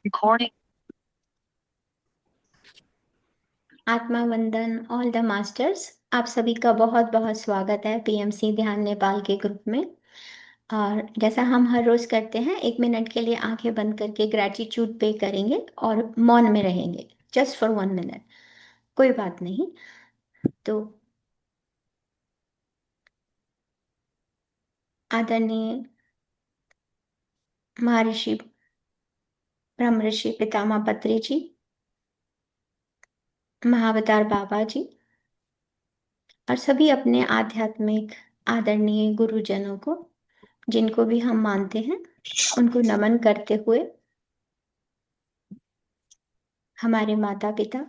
Recording. आत्मा वंदन all the masters. आप सभी का बहुत बहुत स्वागत है पीएमसी ध्यान नेपाल के ग्रुप में। और जैसा हम हर रोज करते हैं, 1 मिनट के लिए आंखें बंद करके ग्रैटिट्यूड पे करेंगे और मौन में रहेंगे जस्ट फॉर 1 मिनट। कोई बात नहीं। तो आदरणीय महर्षि ब्रह्म ऋषि पितामह पत्री जी, महाअवतार बाबा जी और सभी अपने आध्यात्मिक आदरणीय गुरुजनों को, जिनको भी हम मानते हैं, उनको नमन करते हुए, हमारे माता पिता,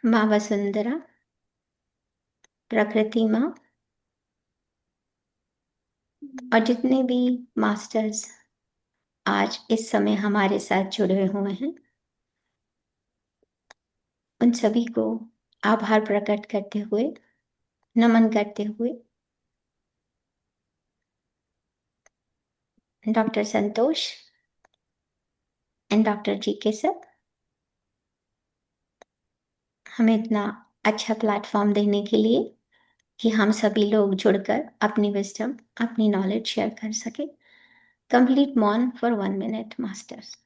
माँ वसुंधरा, प्रकृति माँ और जितने भी मास्टर्स आज इस समय हमारे साथ जुड़े हुए हैं, उन सभी को आभार प्रकट करते हुए, नमन करते हुए, डॉक्टर संतोष एंड डॉक्टर जी के सर हमें इतना अच्छा प्लेटफॉर्म देने के लिए कि हम सभी लोग जुड़कर अपनी विजडम, अपनी नॉलेज शेयर कर सके। कंप्लीट मौन फॉर 1 मिनट मास्टर्स।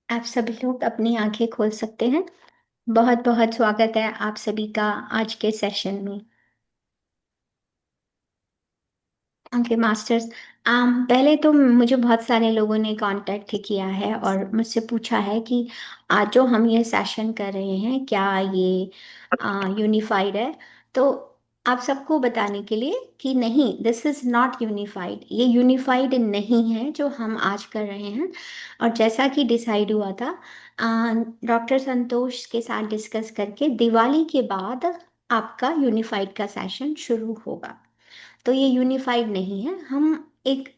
आप सभी लोग अपनी आंखें खोल सकते हैं। बहुत बहुत स्वागत है आप सभी का आज के सेशन में। ओके मास्टर्स, पहले तो मुझे बहुत सारे लोगों ने कांटेक्ट किया है और मुझसे पूछा है कि आज जो हम ये सेशन कर रहे हैं क्या ये यूनिफाइड है। तो आप सबको बताने के लिए कि नहीं, दिस इज नॉट यूनिफाइड। ये यूनिफाइड नहीं है जो हम आज कर रहे हैं। और जैसा कि डिसाइड हुआ था डॉक्टर संतोष के साथ डिस्कस करके, दिवाली के बाद आपका यूनिफाइड का सेशन शुरू होगा। तो ये यूनिफाइड नहीं है, हम एक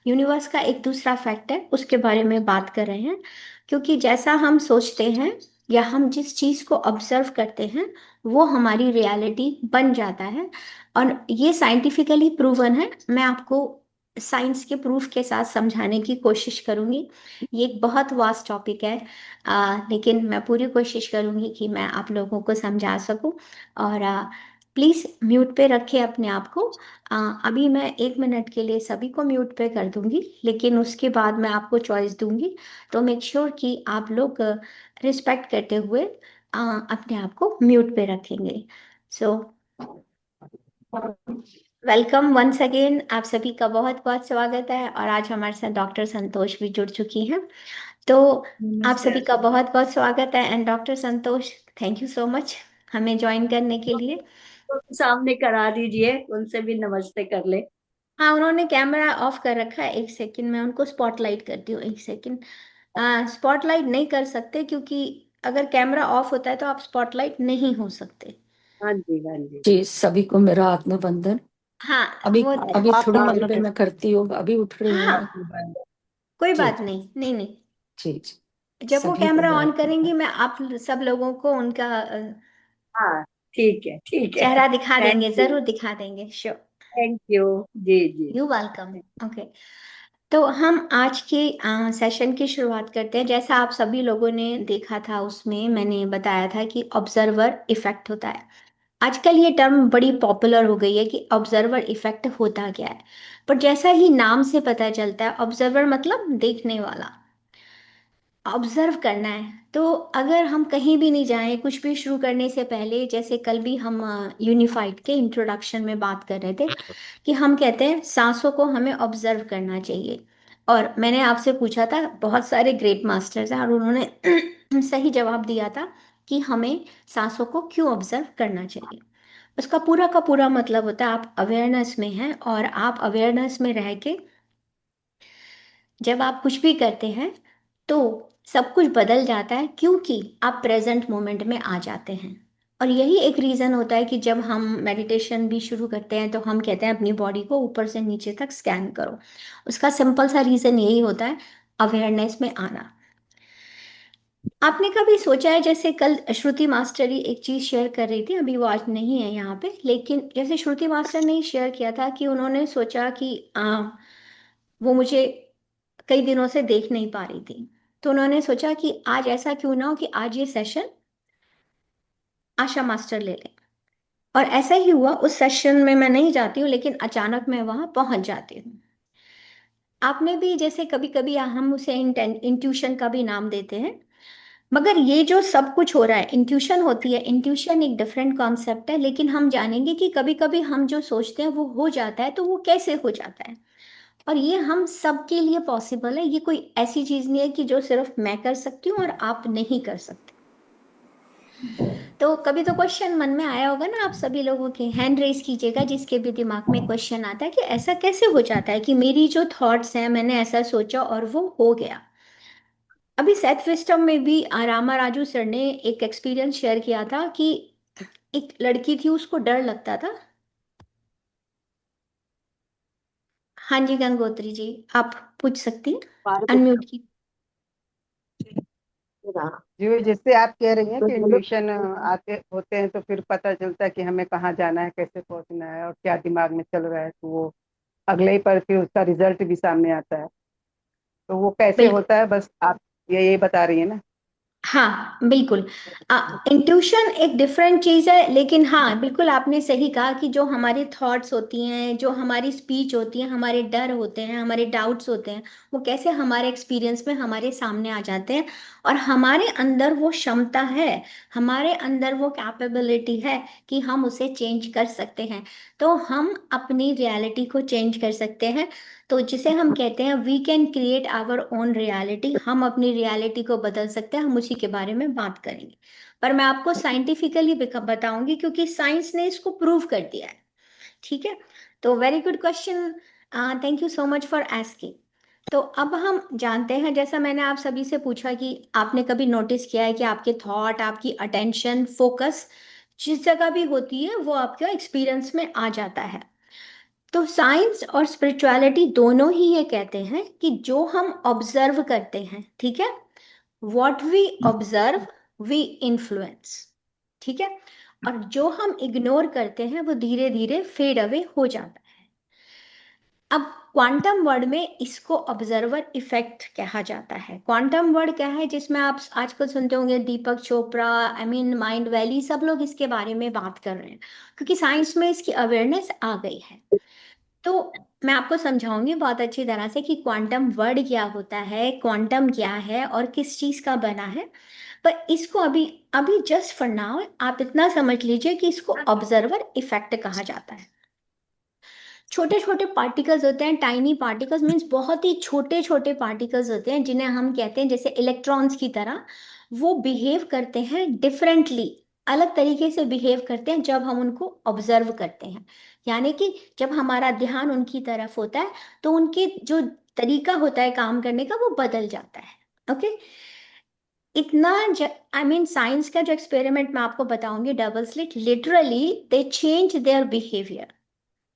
यूनिवर्स का एक दूसरा फैक्ट है उसके बारे में बात कर रहे हैं। क्योंकि जैसा हम सोचते हैं या हम जिस चीज को ऑब्जर्व करते हैं वो हमारी रियलिटी बन जाता है। और ये साइंटिफिकली प्रूवन है। मैं आपको साइंस के प्रूफ के साथ समझाने की कोशिश करूंगी। ये एक बहुत वास्ट टॉपिक है, लेकिन मैं पूरी कोशिश करूंगी कि मैं आप लोगों को समझा सकूं। और प्लीज म्यूट पे रखें अपने आप को। अभी मैं 1 मिनट के लिए सभी को म्यूट पे कर दूंगी, लेकिन उसके बाद मैं आपको चॉइस दूंगी। तो मेक श्योर कि आप लोग रिस्पेक्ट करते हुए अपने आप को म्यूट पे रखेंगे। सो वेलकम वंस अगेन, आप सभी का बहुत बहुत स्वागत है। और आज हमारे साथ डॉक्टर संतोष भी जुड़ चुकी हैं। तो आप सभी नमस्कार। का बहुत बहुत स्वागत है। And doctor Santosh, thank you so much हमें ज्वाइन करने के लिए। तो सामने करा दीजिए, उनसे भी नमस्ते कर ले। हाँ, उन्होंने कैमरा ऑफ कर रखा है। 1 सेकंड में उनको स्पॉटलाइट करती हूँ। 1 सेकंड। स्पॉटलाइट नहीं कर सकते क्योंकि अगर कैमरा ऑफ होता है तो आप स्पॉटलाइट नहीं हो सकते। हाँ जी, हाँ जी। जी सभी को मेरा आत्मबंधन। हाँ अभी वो अभी थोड़ी हाँ, देर में मैं करती हूँ, अभी उठ रही हूँ हाँ, मैं। कोई जी बात नहीं, नहीं नहीं। जी जी। जब वो सभी को कैमरा मेरा ऑन करेंगी आत्मबंधन। मैं आप सब लोगों को उनका हाँ, ठीक है, ठीक है। चेहरा दिखा थैंक देंगे, यू, जरूर दिखा देंगे। श्योर। Thank you. जी जी। You welcome. ओके, तो हम आज के सेशन की शुरुआत करते हैं। जैसा आप सभी लोगों ने देखा था, उसमें मैंने बताया था कि ऑब्जर्वर इफेक्ट होता है। आजकल ये टर्म बड़ी पॉपुलर हो गई है कि ऑब्जर्वर इफेक्ट होता क्या है। पर जैसा ही नाम से पता चलता है, ऑब्जर्वर मतलब देखने वाला, ऑब्जर्व करना है। तो अगर हम कहीं भी नहीं जाएं, कुछ भी शुरू करने से पहले, जैसे कल भी हम यूनिफाइड के इंट्रोडक्शन में बात कर रहे थे कि हम कहते हैं सांसों को हमें ऑब्जर्व करना चाहिए। और मैंने आपसे पूछा था, बहुत सारे ग्रेट मास्टर्स हैं और उन्होंने सही जवाब दिया था कि हमें सांसों को क्यों ऑब्जर्व करना चाहिए। उसका पूरा का पूरा मतलब होता है आप अवेयरनेस में हैं, और आप अवेयरनेस में रह के जब आप कुछ भी करते हैं तो सब कुछ बदल जाता है, क्योंकि आप प्रेजेंट मोमेंट में आ जाते हैं। और यही एक रीज़न होता है कि जब हम मेडिटेशन भी शुरू करते हैं तो हम कहते हैं अपनी बॉडी को ऊपर से नीचे तक स्कैन करो। उसका सिंपल सा रीज़न यही होता है, अवेयरनेस में आना। आपने कभी सोचा है, जैसे कल श्रुति मास्टर ही एक चीज़ शेयर कर रही थी, अभी वो आज नहीं है यहाँ पे, लेकिन जैसे श्रुति मास्टर ने शेयर किया था कि उन्होंने सोचा कि वो मुझे कई दिनों से देख नहीं पा रही थी, तो उन्होंने सोचा कि आज ऐसा क्यों ना हो कि आज ये सेशन आशा मास्टर ले लें। और ऐसा ही हुआ, उस सेशन में मैं नहीं जाती हूँ लेकिन अचानक मैं वहां पहुंच जाती हूँ। आपने भी जैसे कभी कभी हम उसे इंट्यूशन का भी नाम देते हैं, मगर ये जो सब कुछ हो रहा है इंट्यूशन होती है। इंट्यूशन एक डिफरेंट कॉन्सेप्ट है, लेकिन हम जानेंगे कि कभी कभी हम जो सोचते हैं वो हो जाता है, तो वो कैसे हो जाता है। और ये हम सबके लिए पॉसिबल है, ये कोई ऐसी चीज नहीं है कि जो सिर्फ मैं कर सकती हूँ और आप नहीं कर सकते। तो कभी तो क्वेश्चन मन में आया होगा ना आप सभी लोगों के, हैंड रेस कीजिएगा जिसके भी दिमाग में क्वेश्चन आता है कि ऐसा कैसे हो जाता है कि मेरी जो थॉट्स हैं मैंने ऐसा सोचा और वो हो गया। अभी सेट विस्टम में भी रामा राजू सर ने एक एक्सपीरियंस शेयर किया था कि एक लड़की थी, उसको डर लगता था। हाँ जी गंगोत्री जी, आप पूछ सकती हैं, अनम्यूट की। जी, जैसे आप कह रही हैं कि इंट्यूशन आते होते हैं तो फिर पता चलता है कि हमें कहाँ जाना है, कैसे पहुंचना है और क्या दिमाग में चल रहा है, तो वो अगले ही पर फिर उसका रिजल्ट भी सामने आता है। तो वो कैसे बिल्कुल, होता है, बस आप ये बता रही है ना। हाँ बिल्कुल। इंट्यूशन एक डिफरेंट चीज है, लेकिन हाँ बिल्कुल आपने सही कहा कि जो हमारी थॉट्स होती हैं, जो हमारी स्पीच होती है, हमारे डर होते हैं, हमारे डाउट्स होते हैं, वो कैसे हमारे एक्सपीरियंस में हमारे सामने आ जाते हैं। और हमारे अंदर वो क्षमता है, हमारे अंदर वो कैपेबिलिटी है कि हम उसे चेंज कर सकते हैं। तो हम अपनी रियलिटी को चेंज कर सकते हैं। तो जिसे हम कहते हैं we can create our own reality, हम अपनी रियलिटी को बदल सकते हैं। हम उसी के बारे में बात करेंगे, पर मैं आपको साइंटिफिकली बताऊंगी क्योंकि साइंस ने इसको प्रूव कर दिया है। ठीक है, तो very good question, thank you so much for asking. तो अब हम जानते हैं, जैसा मैंने आप सभी से पूछा कि आपने कभी नोटिस किया है कि आपके थॉट, आपकी अटेंशन, फोकस जिस जगह भी होती है वो आपके एक्सपीरियंस में आ जाता है। तो साइंस और स्पिरिचुअलिटी दोनों ही ये कहते हैं कि जो हम ऑब्जर्व करते हैं, ठीक है, what we observe we influence, ठीक है, और जो हम इग्नोर करते हैं वो धीरे धीरे फेड अवे हो जाता है। अब क्वांटम वर्ड में इसको ऑब्जर्वर इफेक्ट कहा जाता है। क्वांटम वर्ड क्या है, जिसमें आप आजकल सुनते होंगे दीपक चोपड़ा, माइंड वैली, सब लोग इसके बारे में बात कर रहे हैं क्योंकि साइंस में इसकी अवेयरनेस आ गई है। तो मैं आपको समझाऊंगी बहुत अच्छी तरह से कि क्वांटम वर्ड क्या होता है, क्वांटम क्या है और किस चीज का बना है। पर इसको अभी अभी जस्ट फॉर नाउ आप इतना समझ लीजिए कि इसको ऑब्जर्वर इफेक्ट कहा जाता है। छोटे छोटे पार्टिकल्स होते हैं, टाइनी पार्टिकल्स मीन्स बहुत ही छोटे छोटे पार्टिकल्स होते हैं जिन्हें हम कहते हैं जैसे इलेक्ट्रॉन्स की तरह। वो बिहेव करते हैं डिफरेंटली, अलग तरीके से बिहेव करते हैं जब हम उनको ऑब्जर्व करते हैं। यानी कि जब हमारा ध्यान उनकी तरफ होता है तो उनके जो तरीका होता है काम करने का वो बदल जाता है। ओके, इतना साइंस का जो एक्सपेरिमेंट मैं आपको बताऊंगी, double slit, literally they change their behaviour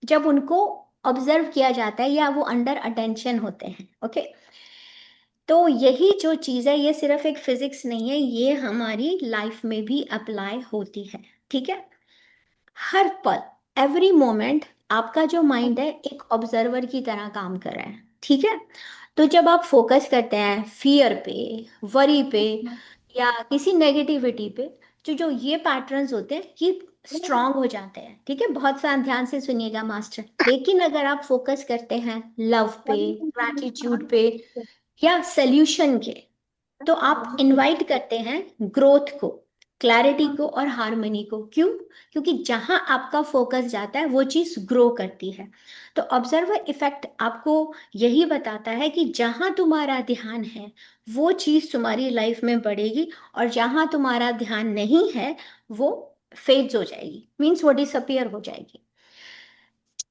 जब उनको ऑब्जर्व किया जाता है या वो अंडर अटेंशन होते हैं। ओके, तो यही जो चीज़ है ये सिर्फ एक फिजिक्स नहीं है, ये हमारी लाइफ में भी अप्लाई होती है। ठीक है, हर पल, एवरी मोमेंट आपका जो माइंड है एक ऑब्जर्वर की तरह काम कर रहा है। ठीक है, तो जब आप फोकस करते हैं फियर पे, वरी पे या किसी नेगेटिविटी पे, जो जो ये पैटर्न्स होते हैं ये स्ट्रांग हो जाते हैं। ठीक है, बहुत सा ध्यान से सुनिएगा मास्टर। लेकिन अगर आप फोकस करते हैं लव पे, ग्रैटिट्यूड पे या सल्यूशन के, तो आप इनवाइट करते हैं ग्रोथ को। क्लैरिटी को और हार्मनी को। क्यों? क्योंकि जहां आपका फोकस जाता है वो चीज ग्रो करती है। तो ऑब्जर्वर इफेक्ट आपको यही बताता है कि जहां तुम्हारा ध्यान है वो चीज तुम्हारी लाइफ में बढ़ेगी, और जहां तुम्हारा ध्यान नहीं है वो फेड्स हो जाएगी, मीन्स वो डिसअपियर हो जाएगी।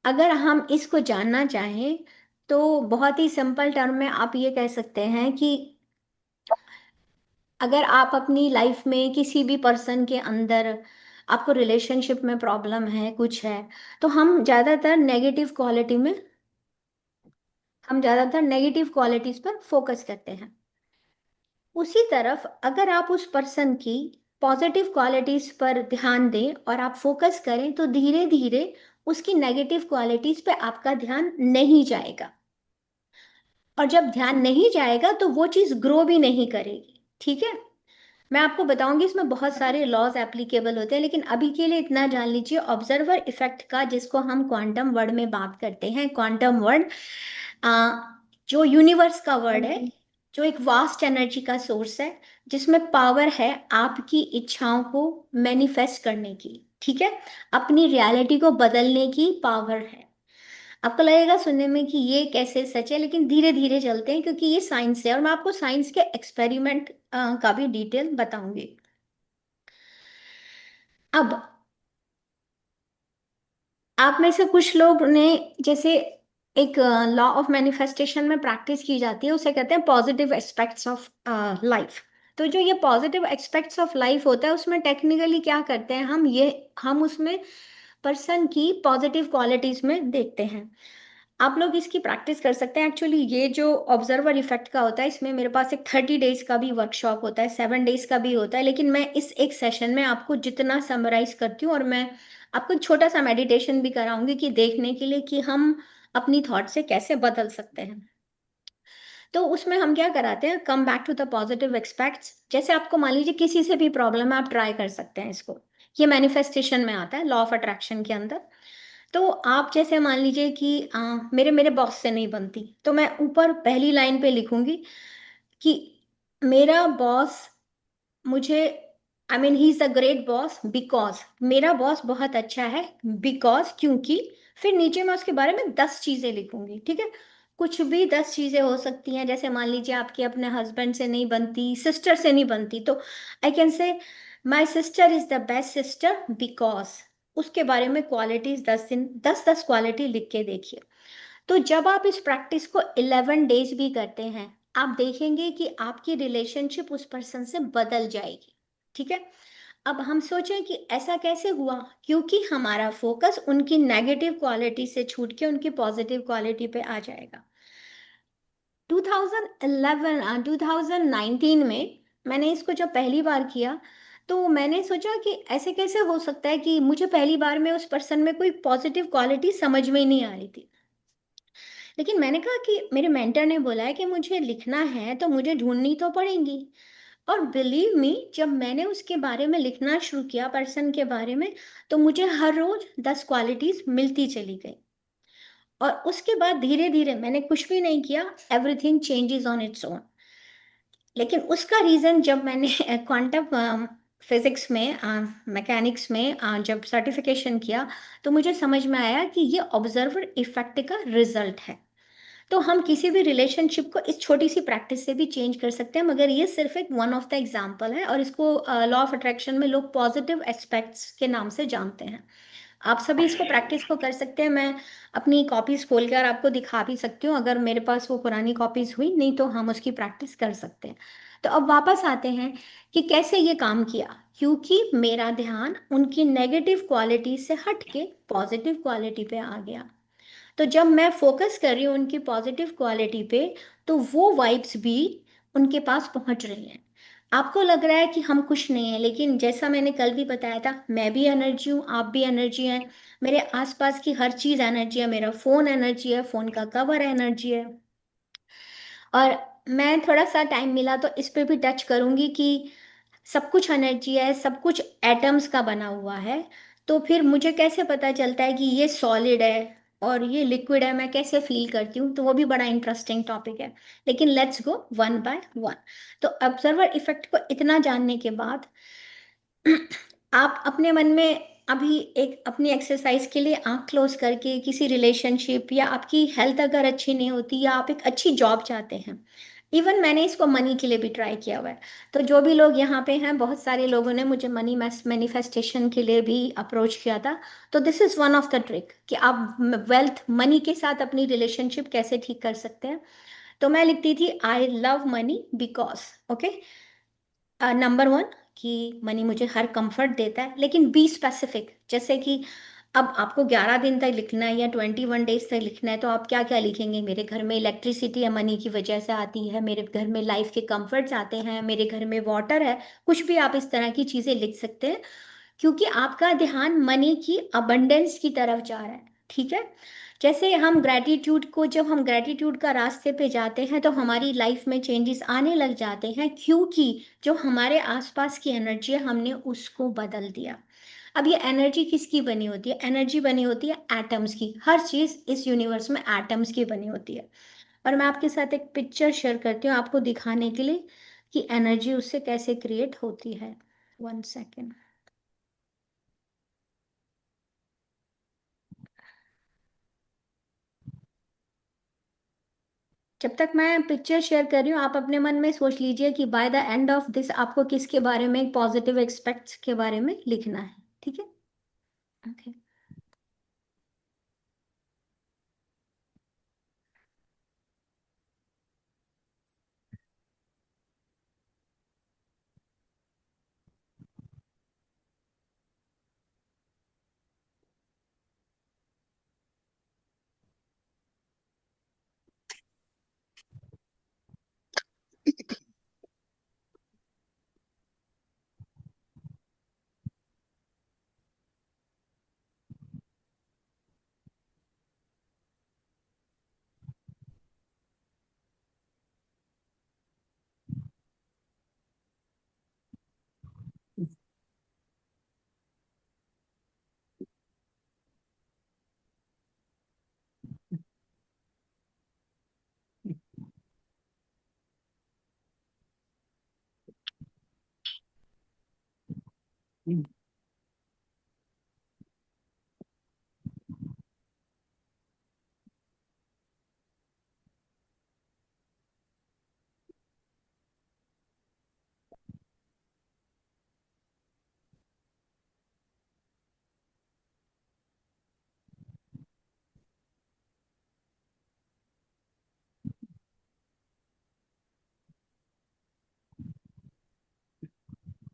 अगर हम इसको जानना चाहें तो बहुत ही सिंपल टर्म में आप ये कह सकते हैं कि अगर आप अपनी लाइफ में किसी भी पर्सन के अंदर आपको रिलेशनशिप में प्रॉब्लम है, कुछ है, तो हम ज़्यादातर नेगेटिव क्वालिटीज पर फोकस करते हैं। उसी तरफ अगर आप उस पर्सन की पॉजिटिव क्वालिटीज पर ध्यान दें और आप फोकस करें तो धीरे धीरे उसकी नेगेटिव क्वालिटीज पे आपका ध्यान नहीं जाएगा, और जब ध्यान नहीं जाएगा तो वो चीज़ ग्रो भी नहीं करेगी। ठीक है, मैं आपको बताऊंगी इसमें बहुत सारे लॉज एप्लीकेबल होते हैं, लेकिन अभी के लिए इतना जान लीजिए ऑब्जर्वर इफेक्ट का, जिसको हम क्वांटम वर्ड में बात करते हैं। क्वांटम वर्ड जो यूनिवर्स का वर्ड है, जो एक वास्ट एनर्जी का सोर्स है, जिसमें पावर है आपकी इच्छाओं को मैनिफेस्ट करने की। ठीक है, अपनी रियलिटी को बदलने की पावर है। आपको लगेगा सुनने में कि ये कैसे सच है, लेकिन धीरे धीरे चलते हैं क्योंकि ये साइंस है, और मैं आपको साइंस के एक्सपेरिमेंट का भी डिटेल बताऊंगी। अब आप में से कुछ लोग ने, जैसे एक लॉ ऑफ मैनिफेस्टेशन में प्रैक्टिस की जाती है, उसे कहते हैं पॉजिटिव एस्पेक्ट्स ऑफ लाइफ। तो जो ये पॉजिटिव एस्पेक्ट्स ऑफ लाइफ होता है उसमें टेक्निकली क्या करते हैं हम उसमें पर्सन की पॉजिटिव क्वालिटीज में देखते हैं। आप लोग इसकी प्रैक्टिस कर सकते हैं। एक्चुअली ये जो ऑब्जर्वर इफेक्ट का होता है, इसमें मेरे पास एक 30 डेज का भी वर्कशॉप होता है, 7 डेज का भी होता है, लेकिन मैं इस एक सेशन में आपको जितना समराइज करती हूँ, और मैं आपको एक छोटा सा मेडिटेशन भी कराऊंगी कि देखने के लिए कि हम अपनी थॉट से कैसे बदल सकते हैं। तो उसमें हम क्या कराते हैं, come back to the positive expects. जैसे आपको मान लीजिए किसी से भी प्रॉब्लम है, आप ट्राई कर सकते हैं इसको, ये मैनिफेस्टेशन में आता है, लॉ ऑफ अट्रैक्शन के अंदर। तो आप जैसे मान लीजिए कि मेरे मेरे बॉस से नहीं बनती, तो मैं ऊपर पहली लाइन पे लिखूंगी कि मेरा बॉस मुझे, I mean he is a great boss because, मेरा बॉस बहुत अच्छा है बिकॉज, क्योंकि, फिर नीचे मैं उसके बारे में 10 चीजें लिखूंगी। ठीक है, कुछ भी 10 चीजें हो सकती हैं। जैसे मान लीजिए आपकी अपने हस्बैंड से नहीं बनती, सिस्टर से नहीं बनती, तो I can say my sister is the best sister because, उसके बारे में क्वालिटीज 10 क्वालिटी लिख के देखिए। तो जब आप इस प्रैक्टिस को 11 डेज भी करते हैं, आप देखेंगे कि आपकी रिलेशनशिप उस पर्सन से बदल जाएगी। ठीक है, अब हम सोचें कि ऐसा कैसे हुआ, क्योंकि हमारा फोकस उनकी नेगेटिव क्वालिटी से छूट के उनकी पॉजिटिव क्वालिटी पे आ जाएगा। 2019 में मैंने इसको जब पहली बार किया तो मैंने सोचा कि ऐसे कैसे हो सकता है कि मुझे पहली बार में उस पर्सन में कोई पॉजिटिव क्वालिटी समझ में ही नहीं आ रही थी। लेकिन मैंने कहा कि मेरे मेंटर ने बोला है कि मुझे लिखना है तो मुझे ढूंढनी तो पड़ेगी। और बिलीव मी, जब मैंने उसके बारे में लिखना शुरू किया, पर्सन के बारे में, तो मुझे हर रोज 10 क्वालिटीज मिलती चली गई। और उसके बाद धीरे धीरे मैंने कुछ भी नहीं किया, everything changes on its own. लेकिन उसका रीजन, जब मैंने क्वांटम फिजिक्स में, मैकेनिक्स में जब सर्टिफिकेशन किया, तो मुझे समझ में आया कि ये ऑब्जर्वर इफेक्ट का रिजल्ट है। तो हम किसी भी रिलेशनशिप को इस छोटी सी प्रैक्टिस से भी चेंज कर सकते हैं, मगर ये सिर्फ एक वन ऑफ द एग्जाम्पल है, और इसको लॉ ऑफ अट्रैक्शन में लोग पॉजिटिव एस्पेक्ट्स के नाम से जानते हैं। आप सभी इसको प्रैक्टिस को कर सकते हैं। मैं अपनी कॉपीज खोल कर आपको दिखा भी सकती हूँ, अगर मेरे पास वो पुरानी कॉपीज हुई, नहीं तो हम उसकी प्रैक्टिस कर सकते हैं। तो अब वापस आते हैं कि कैसे ये काम किया, क्योंकि मेरा ध्यान उनकी नेगेटिव क्वालिटी से हट के पॉजिटिव क्वालिटी पे आ गया। तो जब मैं फोकस कर रही हूँ उनकी पॉजिटिव क्वालिटी पे, तो वो वाइब्स भी उनके पास पहुंच रही हैं। आपको लग रहा है कि हम कुछ नहीं है, लेकिन जैसा मैंने कल भी बताया था, मैं भी एनर्जी हूँ, आप भी एनर्जी हैं, मेरे आसपास की हर चीज एनर्जी है, मेरा फोन एनर्जी है, फोन का कवर एनर्जी है। और मैं थोड़ा सा टाइम मिला तो इस पे भी टच करूंगी कि सब कुछ एनर्जी है, सब कुछ एटम्स का बना हुआ है। तो फिर मुझे कैसे पता चलता है कि ये सॉलिड है और ये लिक्विड है, मैं कैसे फील करती हूँ, तो वो भी बड़ा इंटरेस्टिंग टॉपिक है। लेकिन let's go one by one. तो ऑब्जर्वर इफेक्ट को इतना जानने के बाद आप अपने मन में अभी एक अपनी एक्सरसाइज के लिए आंख क्लोज करके किसी रिलेशनशिप या आपकी हेल्थ अगर अच्छी नहीं होती या आप एक अच्छी जॉब चाहते हैं, इवन मैंने इसको मनी के लिए भी ट्राई किया हुआ है। तो जो भी लोग यहाँ पे हैं, बहुत सारे लोगों ने मुझे मनी मैनिफेस्टेशन के लिए भी अप्रोच किया था। तो this is one of the trick कि आप वेल्थ मनी के साथ अपनी रिलेशनशिप कैसे ठीक कर सकते हैं। तो मैं लिखती थी I love money because, okay, number one, कि मनी मुझे हर कंफर्ट देता है, लेकिन बी स्पेसिफिक। जैसे कि अब आपको 11 दिन तक लिखना है या 21 डेज तक लिखना है, तो आप क्या क्या लिखेंगे? मेरे घर में इलेक्ट्रिसिटी है मनी की वजह से आती है, मेरे घर में लाइफ के कंफर्ट्स आते हैं, मेरे घर में वाटर है, कुछ भी आप इस तरह की चीजें लिख सकते हैं, क्योंकि आपका ध्यान मनी की अबंडेंस की तरफ जा रहा है। ठीक है। जैसे हम ग्रेटिट्यूड को, जब हम ग्रेटिट्यूड का रास्ते पे जाते हैं तो हमारी लाइफ में चेंजेस आने लग जाते हैं, क्योंकि जो हमारे आसपास की एनर्जी है हमने उसको बदल दिया। अब ये एनर्जी किसकी बनी होती है? एनर्जी बनी होती है एटम्स की। हर चीज इस यूनिवर्स में एटम्स की बनी होती है। और मैं आपके साथ एक पिक्चर शेयर करती हूँ आपको दिखाने के लिए कि एनर्जी उससे कैसे क्रिएट होती है। 1 सेकेंड। जब तक मैं पिक्चर शेयर कर रही हूँ, आप अपने मन में सोच लीजिए कि by the end of this आपको किसके बारे में, पॉजिटिव एक्सपेक्ट्स के बारे में लिखना है। ठीक है। ओके।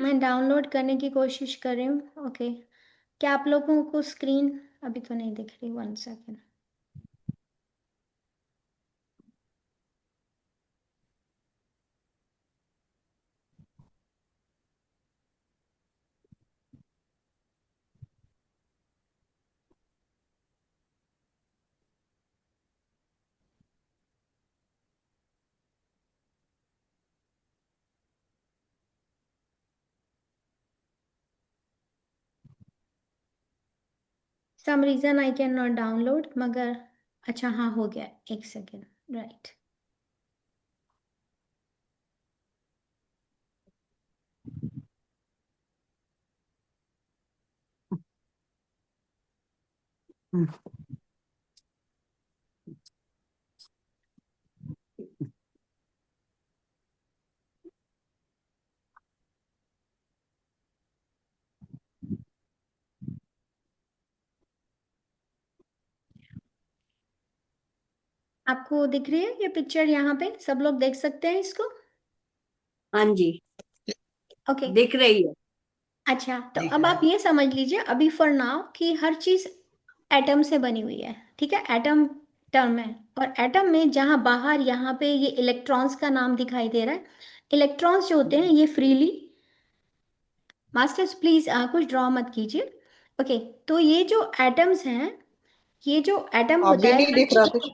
मैं डाउनलोड करने की कोशिश कर रही हूँ। ओके। क्या आप लोगों को स्क्रीन अभी तो नहीं दिख रही? 1 second. Some reason I can not download, मगर अच्छा हाँ हो गया। 1 सेकेंड। राइट। आपको दिख रही है ये पिक्चर? यहाँ पे सब लोग देख सकते हैं इसको? हाँ जी, ओके। दिख रही है। अच्छा, तो अब आप ये समझ लीजिए अभी फॉर नाउ कि हर चीज एटम से बनी हुई है। ठीक है। एटम टर्म है, और एटम में जहां बाहर यहाँ पे ये इलेक्ट्रॉन्स का नाम दिखाई दे रहा है, इलेक्ट्रॉन्स जो होते हैं ये फ्रीली, मास्टर्स प्लीज कुछ ड्रॉ मत कीजिए। ओके। तो ये जो एटम्स हैं, ये जो एटम होता अभी है, नहीं दिख रहा कुछ,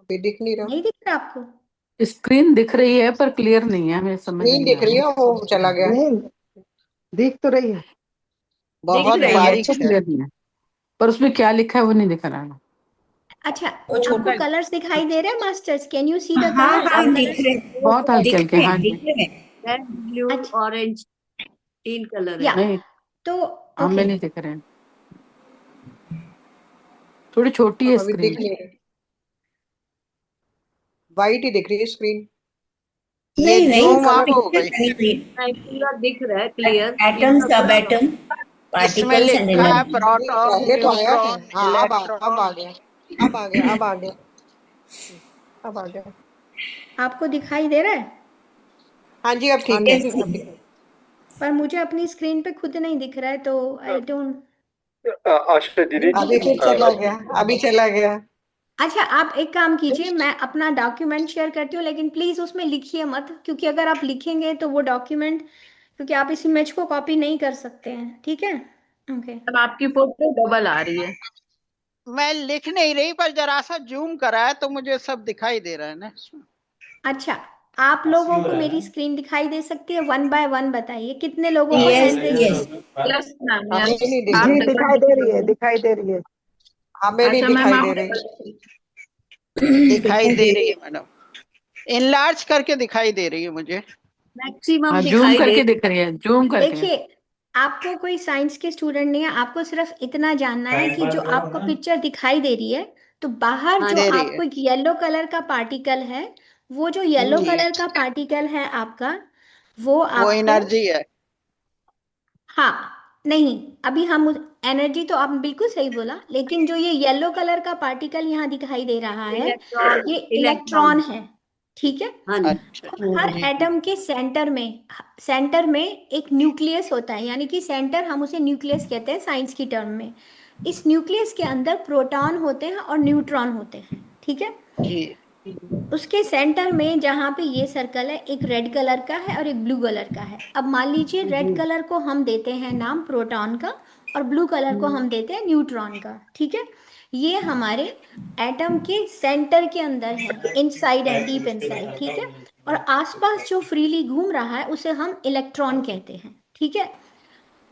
अभी दिख नहीं रहा। नहीं दिख रहा आपको? स्क्रीन दिख रही है पर क्लियर नहीं है, हमें समझ नहीं नहीं दिख आ रही रहा। है, वो चला गया। नहीं, दिख तो रही है। बहुत रही है, बारीक तो है। क्लियर नहीं है, पर उसमें क्या लिखा है वो नहीं दिख रहा है। अच्छा, वो छोटा आपको कलर्स दिखाई दे रहे हैं masters? Can you see the हाँ कलर्स? हाँ आप दिख कलर्स? रहे बहुत हल्के दिख हल्के, रहे हाँ जी। दिख रहे। रेड, ब्लू, अच्छा, ऑरेंज। तीन कलर या है। नहीं, तो हमें ओके नहीं दिख रहे हैं, थोड़ी छोटी है अभी दिख स्क्रीन। नहीं रहे, वाइट ही दिख रही है स्क्रीन। नहीं ये नहीं, जूम ऑफ हो पिक्चर गई। नहीं थी। नहीं, पूरा दिख रहा है क्लियर। एटम, सब एटम, इसमें पार्टिकल्स एंड लिखा है एनर्जी। प्रोटॉन, पहले तो आया है। न्यूट्रॉन, हाँ, अब इलेक्ट्रॉन। आ गया, अब आ गया, अब आ गया, अब आ गया। आपको दिखाई दे रहा है? हाँ जी, अब ठीक है, Yes, अब ठीक है। पर मुझे अपनी स्क्रीन पे खुद नहीं दिख रहा है, तो आई डोंट। आशा दीदी अभी फिर चला गया, अभी चला गया। अच्छा, आप एक काम कीजिए, मैं अपना डॉक्यूमेंट शेयर करती हूँ, लेकिन प्लीज उसमें लिखिए मत, क्योंकि अगर आप लिखेंगे तो वो डॉक्यूमेंट, क्योंकि आप इस इमेज को कॉपी नहीं कर सकते हैं, ठीक है? ओके। अब आपकी फोटो डबल आ रही है। मैं लिख नहीं रही, पर जरा सा जूम करा है तो मुझे सब दिखाई दे रहा है ना। अच्छा, आप लोगों को मेरी स्क्रीन दिखाई दे सकती है? 1 बाय 1 बताइए कितने लोगों को yes hand raise. Yes, yes ma'am, हमें यस। नहीं दिख आप रही, जी डबल दिखाई दे रही है, दिख दिखाई दे रही है। हमें नहीं अच्छा मैम, दिखाई आप दे रही। डबल दिखाई दे रही है मैडम, इनलार्ज करके दिखाई दे रही है मुझे। मैक्सिमम हाँ, जूम दिखाई दे करके दिख रही है, जूम करके। देखिए, आपको कोई साइंस के स्टूडेंट नहीं है, आपको सिर्फ इतना जानना है कि जो आपको पिक्चर दिखाई दे रही है, तो बाहर हाँ जो दे रही है। आपको एक येलो कलर का पार्टिकल है, वो जो येलो जी, कलर का पार्टिकल है आपका, वो वो आपको, एनर्जी है। हाँ, नहीं, अभी हम एनर्जी तो आप बिल्कुल सही बोला, लेकिन जो ये येलो कलर का पार्टिकल यहाँ दिखाई दे रहा है, इलेक्ट्रॉन। ये इलेक्ट्रॉन, इलेक्ट्रॉन है, ठीक है? हाँ जी। अच्छा हर जी। एटम के सेंटर में एक न्यूक्लियस होता है, यानी कि सेंटर, हम उसे न्यूक्लियस कहते हैं साइंस की टर्म में। इस न्यूक्लियस के अंदर प्रोटॉन होते हैं और न्यूट्रॉन होते हैं, ठीक है? जी उसके सेंटर में जहाँ पे ये सर्कल है, एक रेड कलर का है और एक ब्लू कलर का है। अब मान लीजिए रेड कलर को हम देते हैं नाम प्रोटॉन का, और ब्लू कलर को हम देते हैं न्यूट्रॉन का, ठीक है? ये हमारे एटम के सेंटर के अंदर है, इनसाइड है, डीप इनसाइड, ठीक है? और आसपास जो फ्रीली घूम रहा है उसे हम इलेक्ट्रॉन कहते हैं, ठीक है?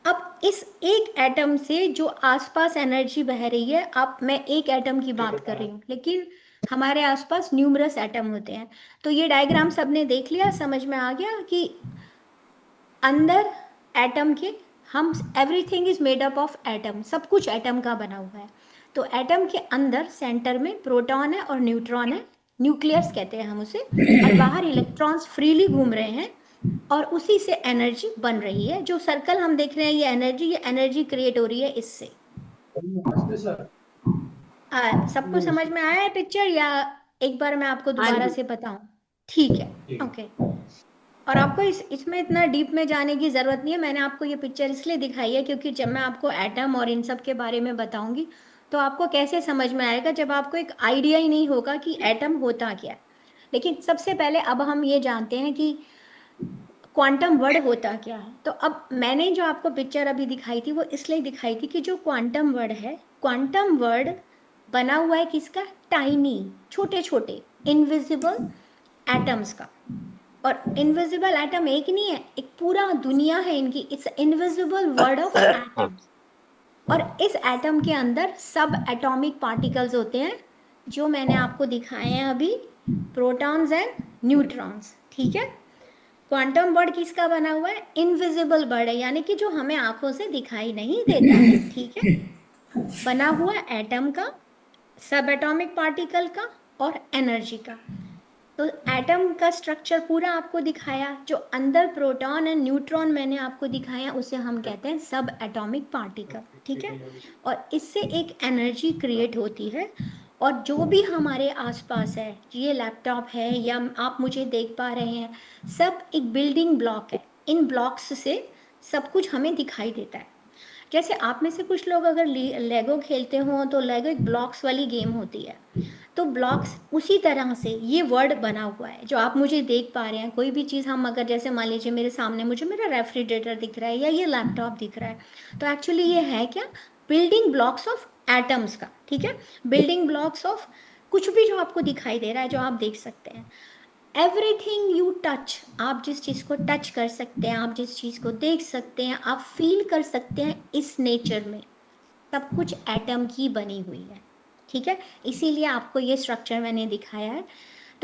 अब इस एक एटम से जो आसपास एनर्जी बह रही है, अब मैं एक एटम की बात कर रही हूँ, लेकिन हमारे आसपास न्यूमरस एटम होते हैं। तो ये डायग्राम सबने देख लिया, समझ में आ गया कि अंदर एटम के, हम everything is made up of atom, सब कुछ एटम का बना हुआ है। तो एटम के अंदर सेंटर में प्रोटॉन है और न्यूट्रॉन है, न्यूक्लियस कहते हैं हम उसे, और बाहर इलेक्ट्रॉन्स फ्रीली घूम रहे हैं, और उसी से एनर्जी बन रही है। जो सर्कल हम देख रहे हैं, ये एनर्जी क्रिएट हो रही है इससे। सबको समझ में आया है पिक्चर, या एक बार मैं आपको दोबारा से बताऊं? ठीक है, ओके। और आपको इसमें इतना डीप में जाने की ज़रूरत नहीं है, मैंने आपको ये पिक्चर इसलिए दिखाई है क्योंकि जब मैं आपको एटम और इन सब के बारे में बताऊंगी, तो आपको कैसे समझ में आएगा जब आपको एक आइडिया ही नहीं होगा कि एटम होता क्या है। लेकिन सबसे पहले अब हम ये जानते हैं कि क्वांटम वर्ड होता क्या है। तो अब मैंने जो आपको पिक्चर अभी दिखाई थी, वो इसलिए दिखाई थी कि जो क्वांटम वर्ड है, क्वांटम वर्ड बना हुआ है किसका? टाइनी, छोटे छोटे इनविजिबल एटम्स का। और इनविजिबल एटम एक नहीं है, एक पूरा दुनिया है इनकी। It's invisible word of atoms. और इस एटम के अंदर सब एटॉमिक पार्टिकल्स होते हैं, जो मैंने आपको दिखाए हैं अभी, प्रोटॉन्स एंड न्यूट्रॉन्स, ठीक है? क्वांटम वर्ड किसका बना हुआ है? इनविजिबल वर्ड है, यानी कि जो हमें आंखों से दिखाई नहीं देता है, ठीक है? बना हुआ एटम का, सब एटॉमिक पार्टिकल का और एनर्जी का। तो एटम का स्ट्रक्चर पूरा आपको दिखाया, जो अंदर प्रोटॉन एंड न्यूट्रॉन मैंने आपको दिखाया, उसे हम कहते हैं सब एटॉमिक पार्टिकल, ठीक है? और इससे एक एनर्जी क्रिएट होती है। और जो भी हमारे आसपास है, ये लैपटॉप है या आप मुझे देख पा रहे हैं, सब एक बिल्डिंग ब्लॉक है। इन ब्लॉक्स से सब कुछ हमें दिखाई देता है। जैसे आप में से कुछ लोग अगर लेगो खेलते हो, तो लेगो एक ब्लॉक्स वाली गेम होती है। तो ब्लॉक्स उसी तरह से ये वर्ड बना हुआ है, जो आप मुझे देख पा रहे हैं। कोई भी चीज़ हम अगर, जैसे मान लीजिए मेरे सामने मुझे मेरा रेफ्रिजरेटर दिख रहा है या ये लैपटॉप दिख रहा है, तो एक्चुअली ये है क्या? बिल्डिंग ब्लॉक्स ऑफ एटम्स का, ठीक है? बिल्डिंग ब्लॉक्स ऑफ कुछ भी जो आपको दिखाई दे रहा है, जो आप देख सकते हैं। एवरीथिंग यू टच, आप जिस चीज़ को टच कर सकते हैं, आप जिस चीज़ को देख सकते हैं, आप फील कर सकते हैं, इस नेचर में सब कुछ एटम की बनी हुई है, ठीक है? इसीलिए आपको ये स्ट्रक्चर मैंने दिखाया है।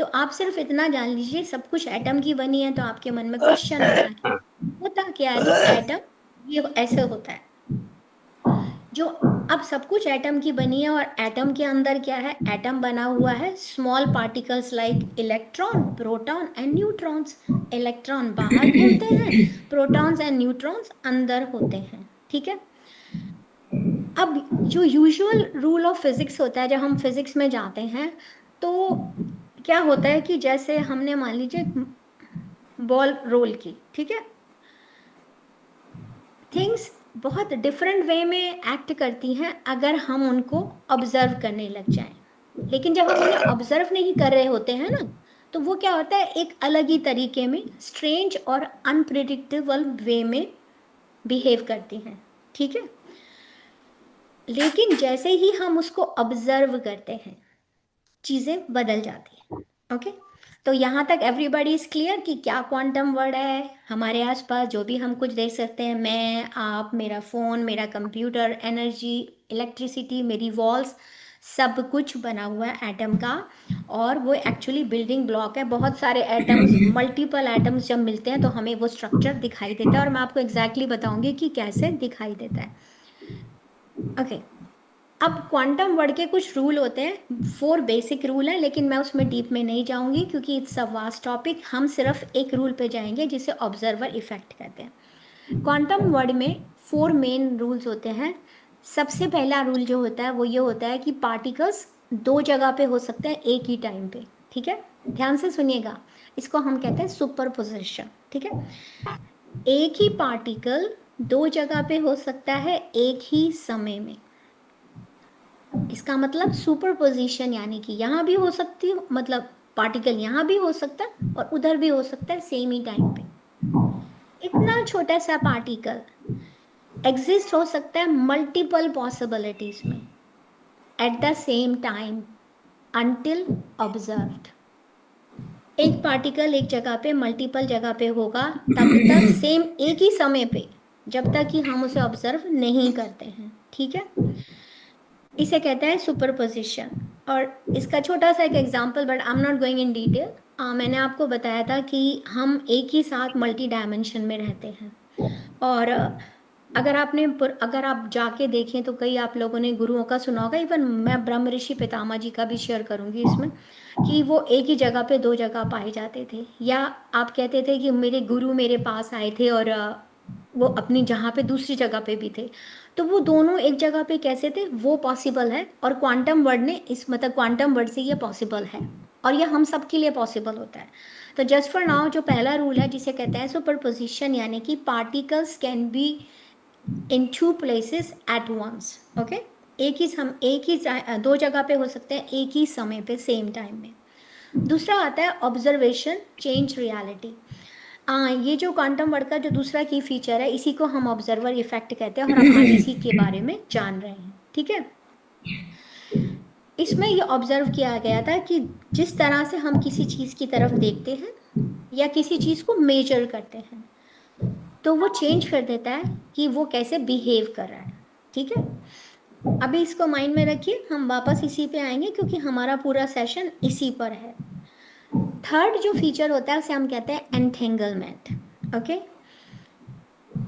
तो आप सिर्फ इतना जान लीजिए सब कुछ एटम की बनी है, तो आपके मन में क्वेश्चन आता है होता क्या है, तो एटम ये ऐसे होता है, जो अब सब कुछ एटम की बनी है और एटम के अंदर क्या है, एटम बना हुआ है small particles like electron, proton and neutrons. Electron बाहर घूमते हैं, प्रोटॉन्स एंड न्यूट्रॉन्स अंदर होते हैं, ठीक है। अब जो यूजुअल रूल ऑफ फिजिक्स होता है, जब हम फिजिक्स में जाते हैं तो क्या होता है कि जैसे हमने मान लीजिए बॉल रोल की, ठीक है, थिंग्स बहुत डिफरेंट वे में एक्ट करती हैं अगर हम उनको ऑब्जर्व करने लग जाएं। लेकिन जब हम उन्हें ऑब्जर्व नहीं कर रहे होते हैं ना, तो वो क्या होता है, एक अलग ही तरीके में स्ट्रेंज और अनप्रिडिक्टेबल वे में बिहेव करती हैं, ठीक है। लेकिन जैसे ही हम उसको ऑब्जर्व करते हैं चीजें बदल जाती हैं, ओके। तो यहाँ तक एवरीबॉडी इज क्लियर कि क्या क्वांटम वर्ड है। हमारे आसपास जो भी हम कुछ देख सकते हैं, मैं, आप, मेरा फोन, मेरा कंप्यूटर, एनर्जी, इलेक्ट्रिसिटी, मेरी वॉल्स, सब कुछ बना हुआ है एटम का, और वो एक्चुअली बिल्डिंग ब्लॉक है। बहुत सारे एटम्स, मल्टीपल एटम्स जब मिलते हैं तो हमें वो स्ट्रक्चर दिखाई देता है, और मैं आपको एग्जैक्टली बताऊंगी कि कैसे दिखाई देता है, ओके। अब क्वांटम वर्ड के कुछ रूल होते हैं, 4 बेसिक रूल हैं, लेकिन मैं उसमें डीप में नहीं जाऊंगी क्योंकि इट्स अ वास्ट टॉपिक। हम सिर्फ एक रूल पे जाएंगे जिसे ऑब्जर्वर इफेक्ट कहते हैं। क्वांटम वर्ड में 4 मेन रूल्स होते हैं। सबसे पहला रूल जो होता है वो ये होता है कि पार्टिकल्स 2 जगह पे हो सकते हैं एक ही टाइम पे, ठीक है। ध्यान से सुनिएगा, इसको हम कहते हैं सुपरपोजिशन, ठीक है। एक ही पार्टिकल 2 जगह पे हो सकता है एक ही समय में। इसका मतलब सुपरपोजिशन यानी कि यहाँ भी हो सकती है, मतलब पार्टिकल यहाँ भी हो सकता है और उधर भी हो सकता है सेम ही टाइम पे। इतना छोटा सा पार्टिकल एग्जिस्ट हो सकता है मल्टीपल पॉसिबिलिटीज में at the same time until observed. एक पार्टिकल एक जगह पे मल्टीपल जगह पे होगा तब तक सेम एक ही समय पे, जब तक कि हम उसे ऑब्जर्व नहीं करते हैं, ठीक है। इसे कहते हैं सुपरपोजिशन। और इसका छोटा सा एक example, but I am not going in detail. मैंने आपको बताया था कि हम एक ही साथ मल्टी डायमेंशन में रहते हैं, और अगर आप जाके देखें तो कई आप लोगों ने गुरुओं का सुना होगा, इवन मैं ब्रह्म ऋषि पितामह जी का भी शेयर करूंगी इसमें, कि वो एक ही जगह पे 2 जगह पाए जाते थे। या आप कहते थे कि मेरे गुरु मेरे पास आए थे और वो अपनी जहाँ पे दूसरी जगह पे भी थे, तो वो दोनों एक जगह पे कैसे थे, वो पॉसिबल है। और क्वांटम वर्ड ने क्वांटम वर्ड से ये पॉसिबल है, और ये हम सब के लिए पॉसिबल होता है। तो जस्ट फॉर नाउ जो पहला रूल है जिसे कहते हैं सुपरपोजिशन, यानी कि particles can be in 2 places at once, okay. एक ही 2 जगह पे हो सकते हैं एक ही समय पे सेम टाइम में। दूसरा आता है ऑब्जर्वेशन चेंज रियलिटी। ये जो क्वांटम वर्ड का जो दूसरा की फीचर है, इसी को हम ऑब्जर्वर इफेक्ट कहते हैं, और हम आज इसी के बारे में जान रहे हैं, ठीक है। इसमें ये ऑब्जर्व किया गया था कि जिस तरह से हम किसी चीज़ की तरफ देखते हैं या किसी चीज़ को मेजर करते हैं, तो वो चेंज कर देता है कि वो कैसे बिहेव कर रहा है, ठीक है। अभी इसको माइंड में रखिए, हम वापस इसी पे आएंगे क्योंकि हमारा पूरा सेशन इसी पर है। थर्ड जो फीचर होता है उसे हम कहते हैं एंटेंगलमेंट, ओके।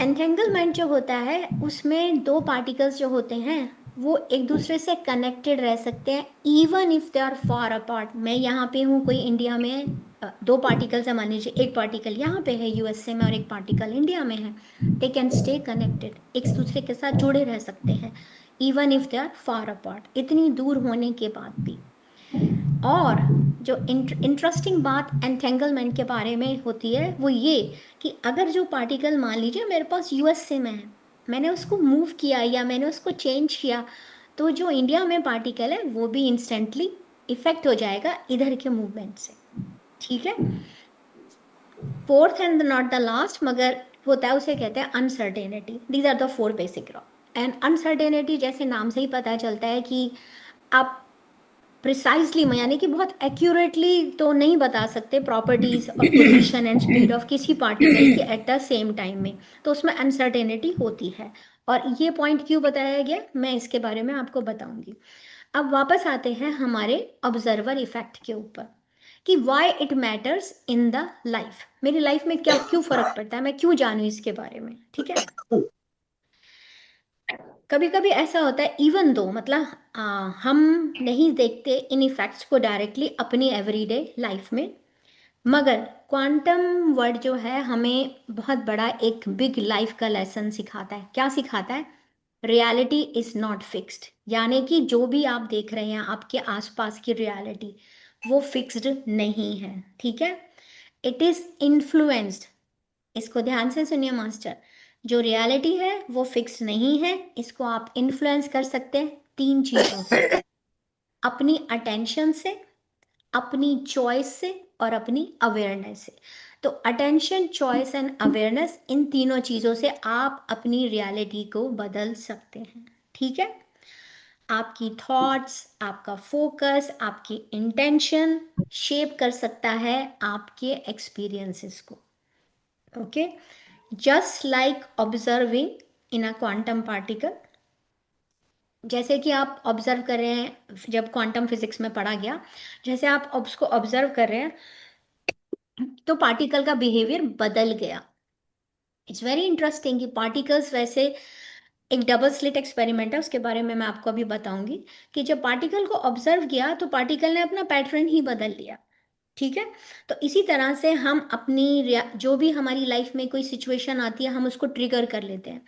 एंटेंगलमेंट जो होता है उसमें 2 पार्टिकल्स जो होते हैं वो एक दूसरे से कनेक्टेड रह सकते हैं even if they are far apart. मैं यहाँ पे हूँ, कोई इंडिया में है, 2 पार्टिकल्स है, मान लीजिए एक पार्टिकल यहाँ पे है यूएसए में और एक पार्टिकल इंडिया में है, दे कैन स्टे कनेक्टेड, एक दूसरे के साथ जुड़े रह सकते हैं even if they are far apart, इतनी दूर होने के बाद भी। और जो इंटरेस्टिंग बात एंटेंगलमेंट के बारे में होती है वो ये कि अगर जो पार्टिकल मान लीजिए मेरे पास यूएसए में है, मैंने उसको मूव किया या मैंने उसको चेंज किया, तो जो इंडिया में पार्टिकल है वो भी इंस्टेंटली इफेक्ट हो जाएगा इधर के मूवमेंट से, ठीक है। Fourth and not the last मगर होता है, उसे कहते हैं uncertainty. These are the 4 basic law. And uncertainty जैसे नाम से ही पता चलता है कि आप प्रिसाइजली यानी कि बहुत एक्यूरेटली तो नहीं बता सकते प्रॉपर्टीज और पोजीशन एंड स्पीड ऑफ किसी पार्टिकल की एट द सेम टाइम में, तो उसमें अनसर्टेनिटी होती है। और ये पॉइंट क्यों बताया गया मैं इसके बारे में आपको बताऊंगी। अब वापस आते हैं हमारे ऑब्जर्वर इफेक्ट के ऊपर कि why it matters in the life, मेरी लाइफ में क्या क्यों फर्क पड़ता है, मैं क्यों जानूं इसके बारे में, ठीक है। कभी कभी ऐसा होता है इवन दो मतलब हम नहीं देखते इन इफेक्ट्स को डायरेक्टली अपनी एवरीडे लाइफ में, मगर क्वांटम वर्ड जो है हमें बहुत बड़ा एक बिग लाइफ का लेसन सिखाता है। क्या सिखाता है? रियलिटी इज नॉट फिक्स्ड, यानी कि जो भी आप देख रहे हैं आपके आसपास की रियलिटी वो फिक्स्ड नहीं है, ठीक है। इट इज इन्फ्लुएंस्ड, इसको ध्यान से सुनिए मास्टर, जो रियलिटी है वो फिक्स नहीं है, इसको आप इन्फ्लुएंस कर सकते हैं 3 चीजों से, अपनी अटेंशन से, अपनी चॉइस से और अपनी अवेयरनेस से। तो अटेंशन, चॉइस एंड अवेयरनेस, इन तीनों चीजों से आप अपनी रियलिटी को बदल सकते हैं, ठीक है। आपकी थॉट्स, आपका फोकस, आपकी इंटेंशन शेप कर सकता है आपके एक्सपीरियंसेस को, okay. Just like observing in a quantum particle, जैसे कि आप ऑब्जर्व कर रहे हैं, जब क्वांटम फिजिक्स में पढ़ा गया, जैसे आप उसको ऑब्जर्व कर रहे हैं तो पार्टिकल का बिहेवियर बदल गया। इट्स वेरी इंटरेस्टिंग कि पार्टिकल्स, वैसे एक डबल स्लिट एक्सपेरिमेंट है, उसके बारे में मैं आपको अभी बताऊंगी, कि जब पार्टिकल को ऑब्जर्व किया तो पार्टिकल ने अपना पैटर्न ही बदल लिया, ठीक है। तो इसी तरह से हम अपनी जो भी हमारी लाइफ में कोई सिचुएशन आती है हम उसको ट्रिगर कर लेते हैं।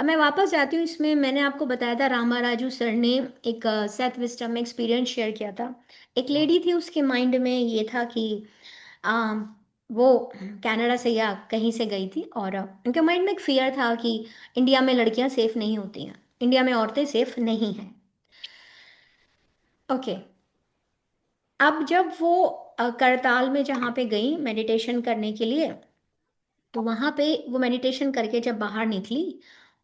अब मैं वापस जाती हूँ इसमें, मैंने आपको बताया था रामाराजू सर ने एक सेथ विस्टम में एक्सपीरियंस शेयर किया था। एक लेडी थी, उसके माइंड में ये था कि आ, वो कनाडा से या कहीं से गई थी और उनके माइंड में एक फियर था कि इंडिया में लड़कियां सेफ नहीं होती हैं, इंडिया में औरतें सेफ नहीं हैं, ओके। अब जब वो करताल में जहाँ पे गई मेडिटेशन करने के लिए, तो वहाँ पे वो मेडिटेशन करके जब बाहर निकली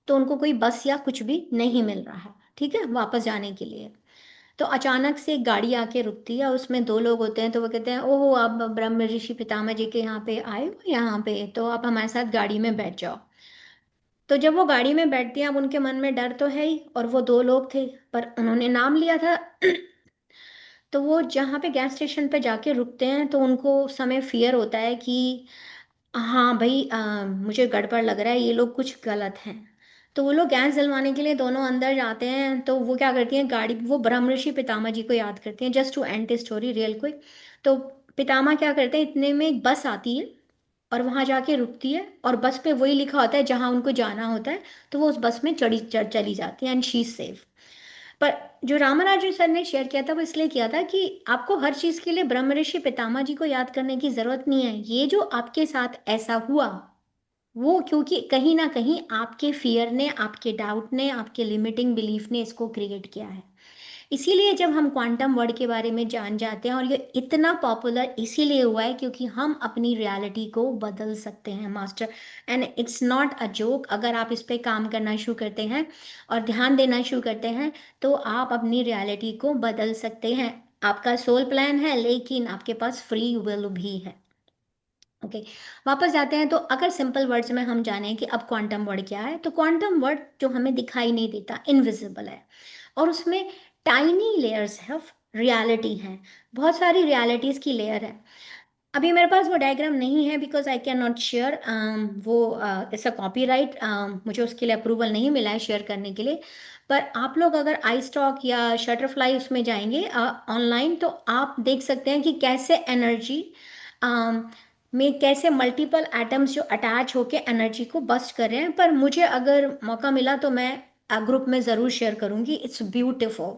तो उनको कोई बस या कुछ भी नहीं मिल रहा है, ठीक है, वापस जाने के लिए। तो अचानक से एक गाड़ी आके रुकती है, उसमें 2 लोग होते हैं, तो वो कहते हैं ओहो आप ब्रह्म ऋषि पितामह जी के यहाँ पे आए हो, यहाँ पे तो आप हमारे साथ गाड़ी में बैठ जाओ। तो जब वो गाड़ी में बैठती हैं, अब उनके मन में डर तो है ही, और वो 2 लोग थे पर उन्होंने नाम लिया था तो वो जहाँ पे गैस स्टेशन पे जाके रुकते हैं तो उनको उस समय फियर होता है कि हाँ भाई मुझे गड़बड़ लग रहा है, ये लोग कुछ गलत हैं। तो वो लोग गैस जलवाने के लिए दोनों अंदर जाते हैं, तो वो क्या करती हैं, गाड़ी, वो ब्रह्मऋषि पितामह जी को याद करती हैं, just to end story real quick. तो पितामह क्या करते हैं, इतने में एक बस आती है और वहां जाके रुकती है, और बस पे वही लिखा होता है जहां उनको जाना होता है, तो वो उस बस में चली जाती है एंड शी इज सेफ। पर जो रामाराजू सर ने शेयर किया था वो इसलिए किया था कि आपको हर चीज के लिए ब्रह्म ऋषि पितामह जी को याद करने की जरूरत नहीं है, ये जो आपके साथ ऐसा हुआ वो क्योंकि कहीं ना कहीं आपके फियर ने, आपके डाउट ने, आपके लिमिटिंग बिलीफ ने इसको क्रिएट किया है। इसीलिए जब हम क्वांटम वर्ड के बारे में जान जाते हैं, और ये इतना पॉपुलर इसीलिए हुआ है क्योंकि हम अपनी रियलिटी को बदल सकते हैं master, and it's not a joke. अगर आप इस पे काम करना शुरू करते हैं और ध्यान देना शुरू करते हैं तो आप अपनी रियलिटी को बदल सकते हैं। आपका सोल प्लान है लेकिन आपके पास फ्री विल भी है, ओके। वापस जाते हैं, तो अगर सिंपल वर्ड्स में हम जाने कि अब क्वांटम वर्ड क्या है, तो क्वांटम वर्ड जो हमें दिखाई नहीं देता, इनविजिबल है, और उसमें टाइनी लेयर्स ऑफ रियलिटी हैं, बहुत सारी रियलिटीज की लेयर है। अभी मेरे पास वो डायग्राम नहीं है because I can not share, वो इट्स अ कॉपीराइट, मुझे उसके लिए अप्रूवल नहीं मिला है शेयर करने के लिए। पर आप लोग अगर आई स्टॉक या शटरफ्लाई उसमें जाएंगे ऑनलाइन, तो आप देख सकते हैं कि कैसे एनर्जी में कैसे मल्टीपल एटम्स जो अटैच होके एनर्जी को बस्ट कर रहे हैं। पर मुझे अगर मौका मिला तो मैं ग्रुप में ज़रूर शेयर करूँगी, इट्स ब्यूटिफुल।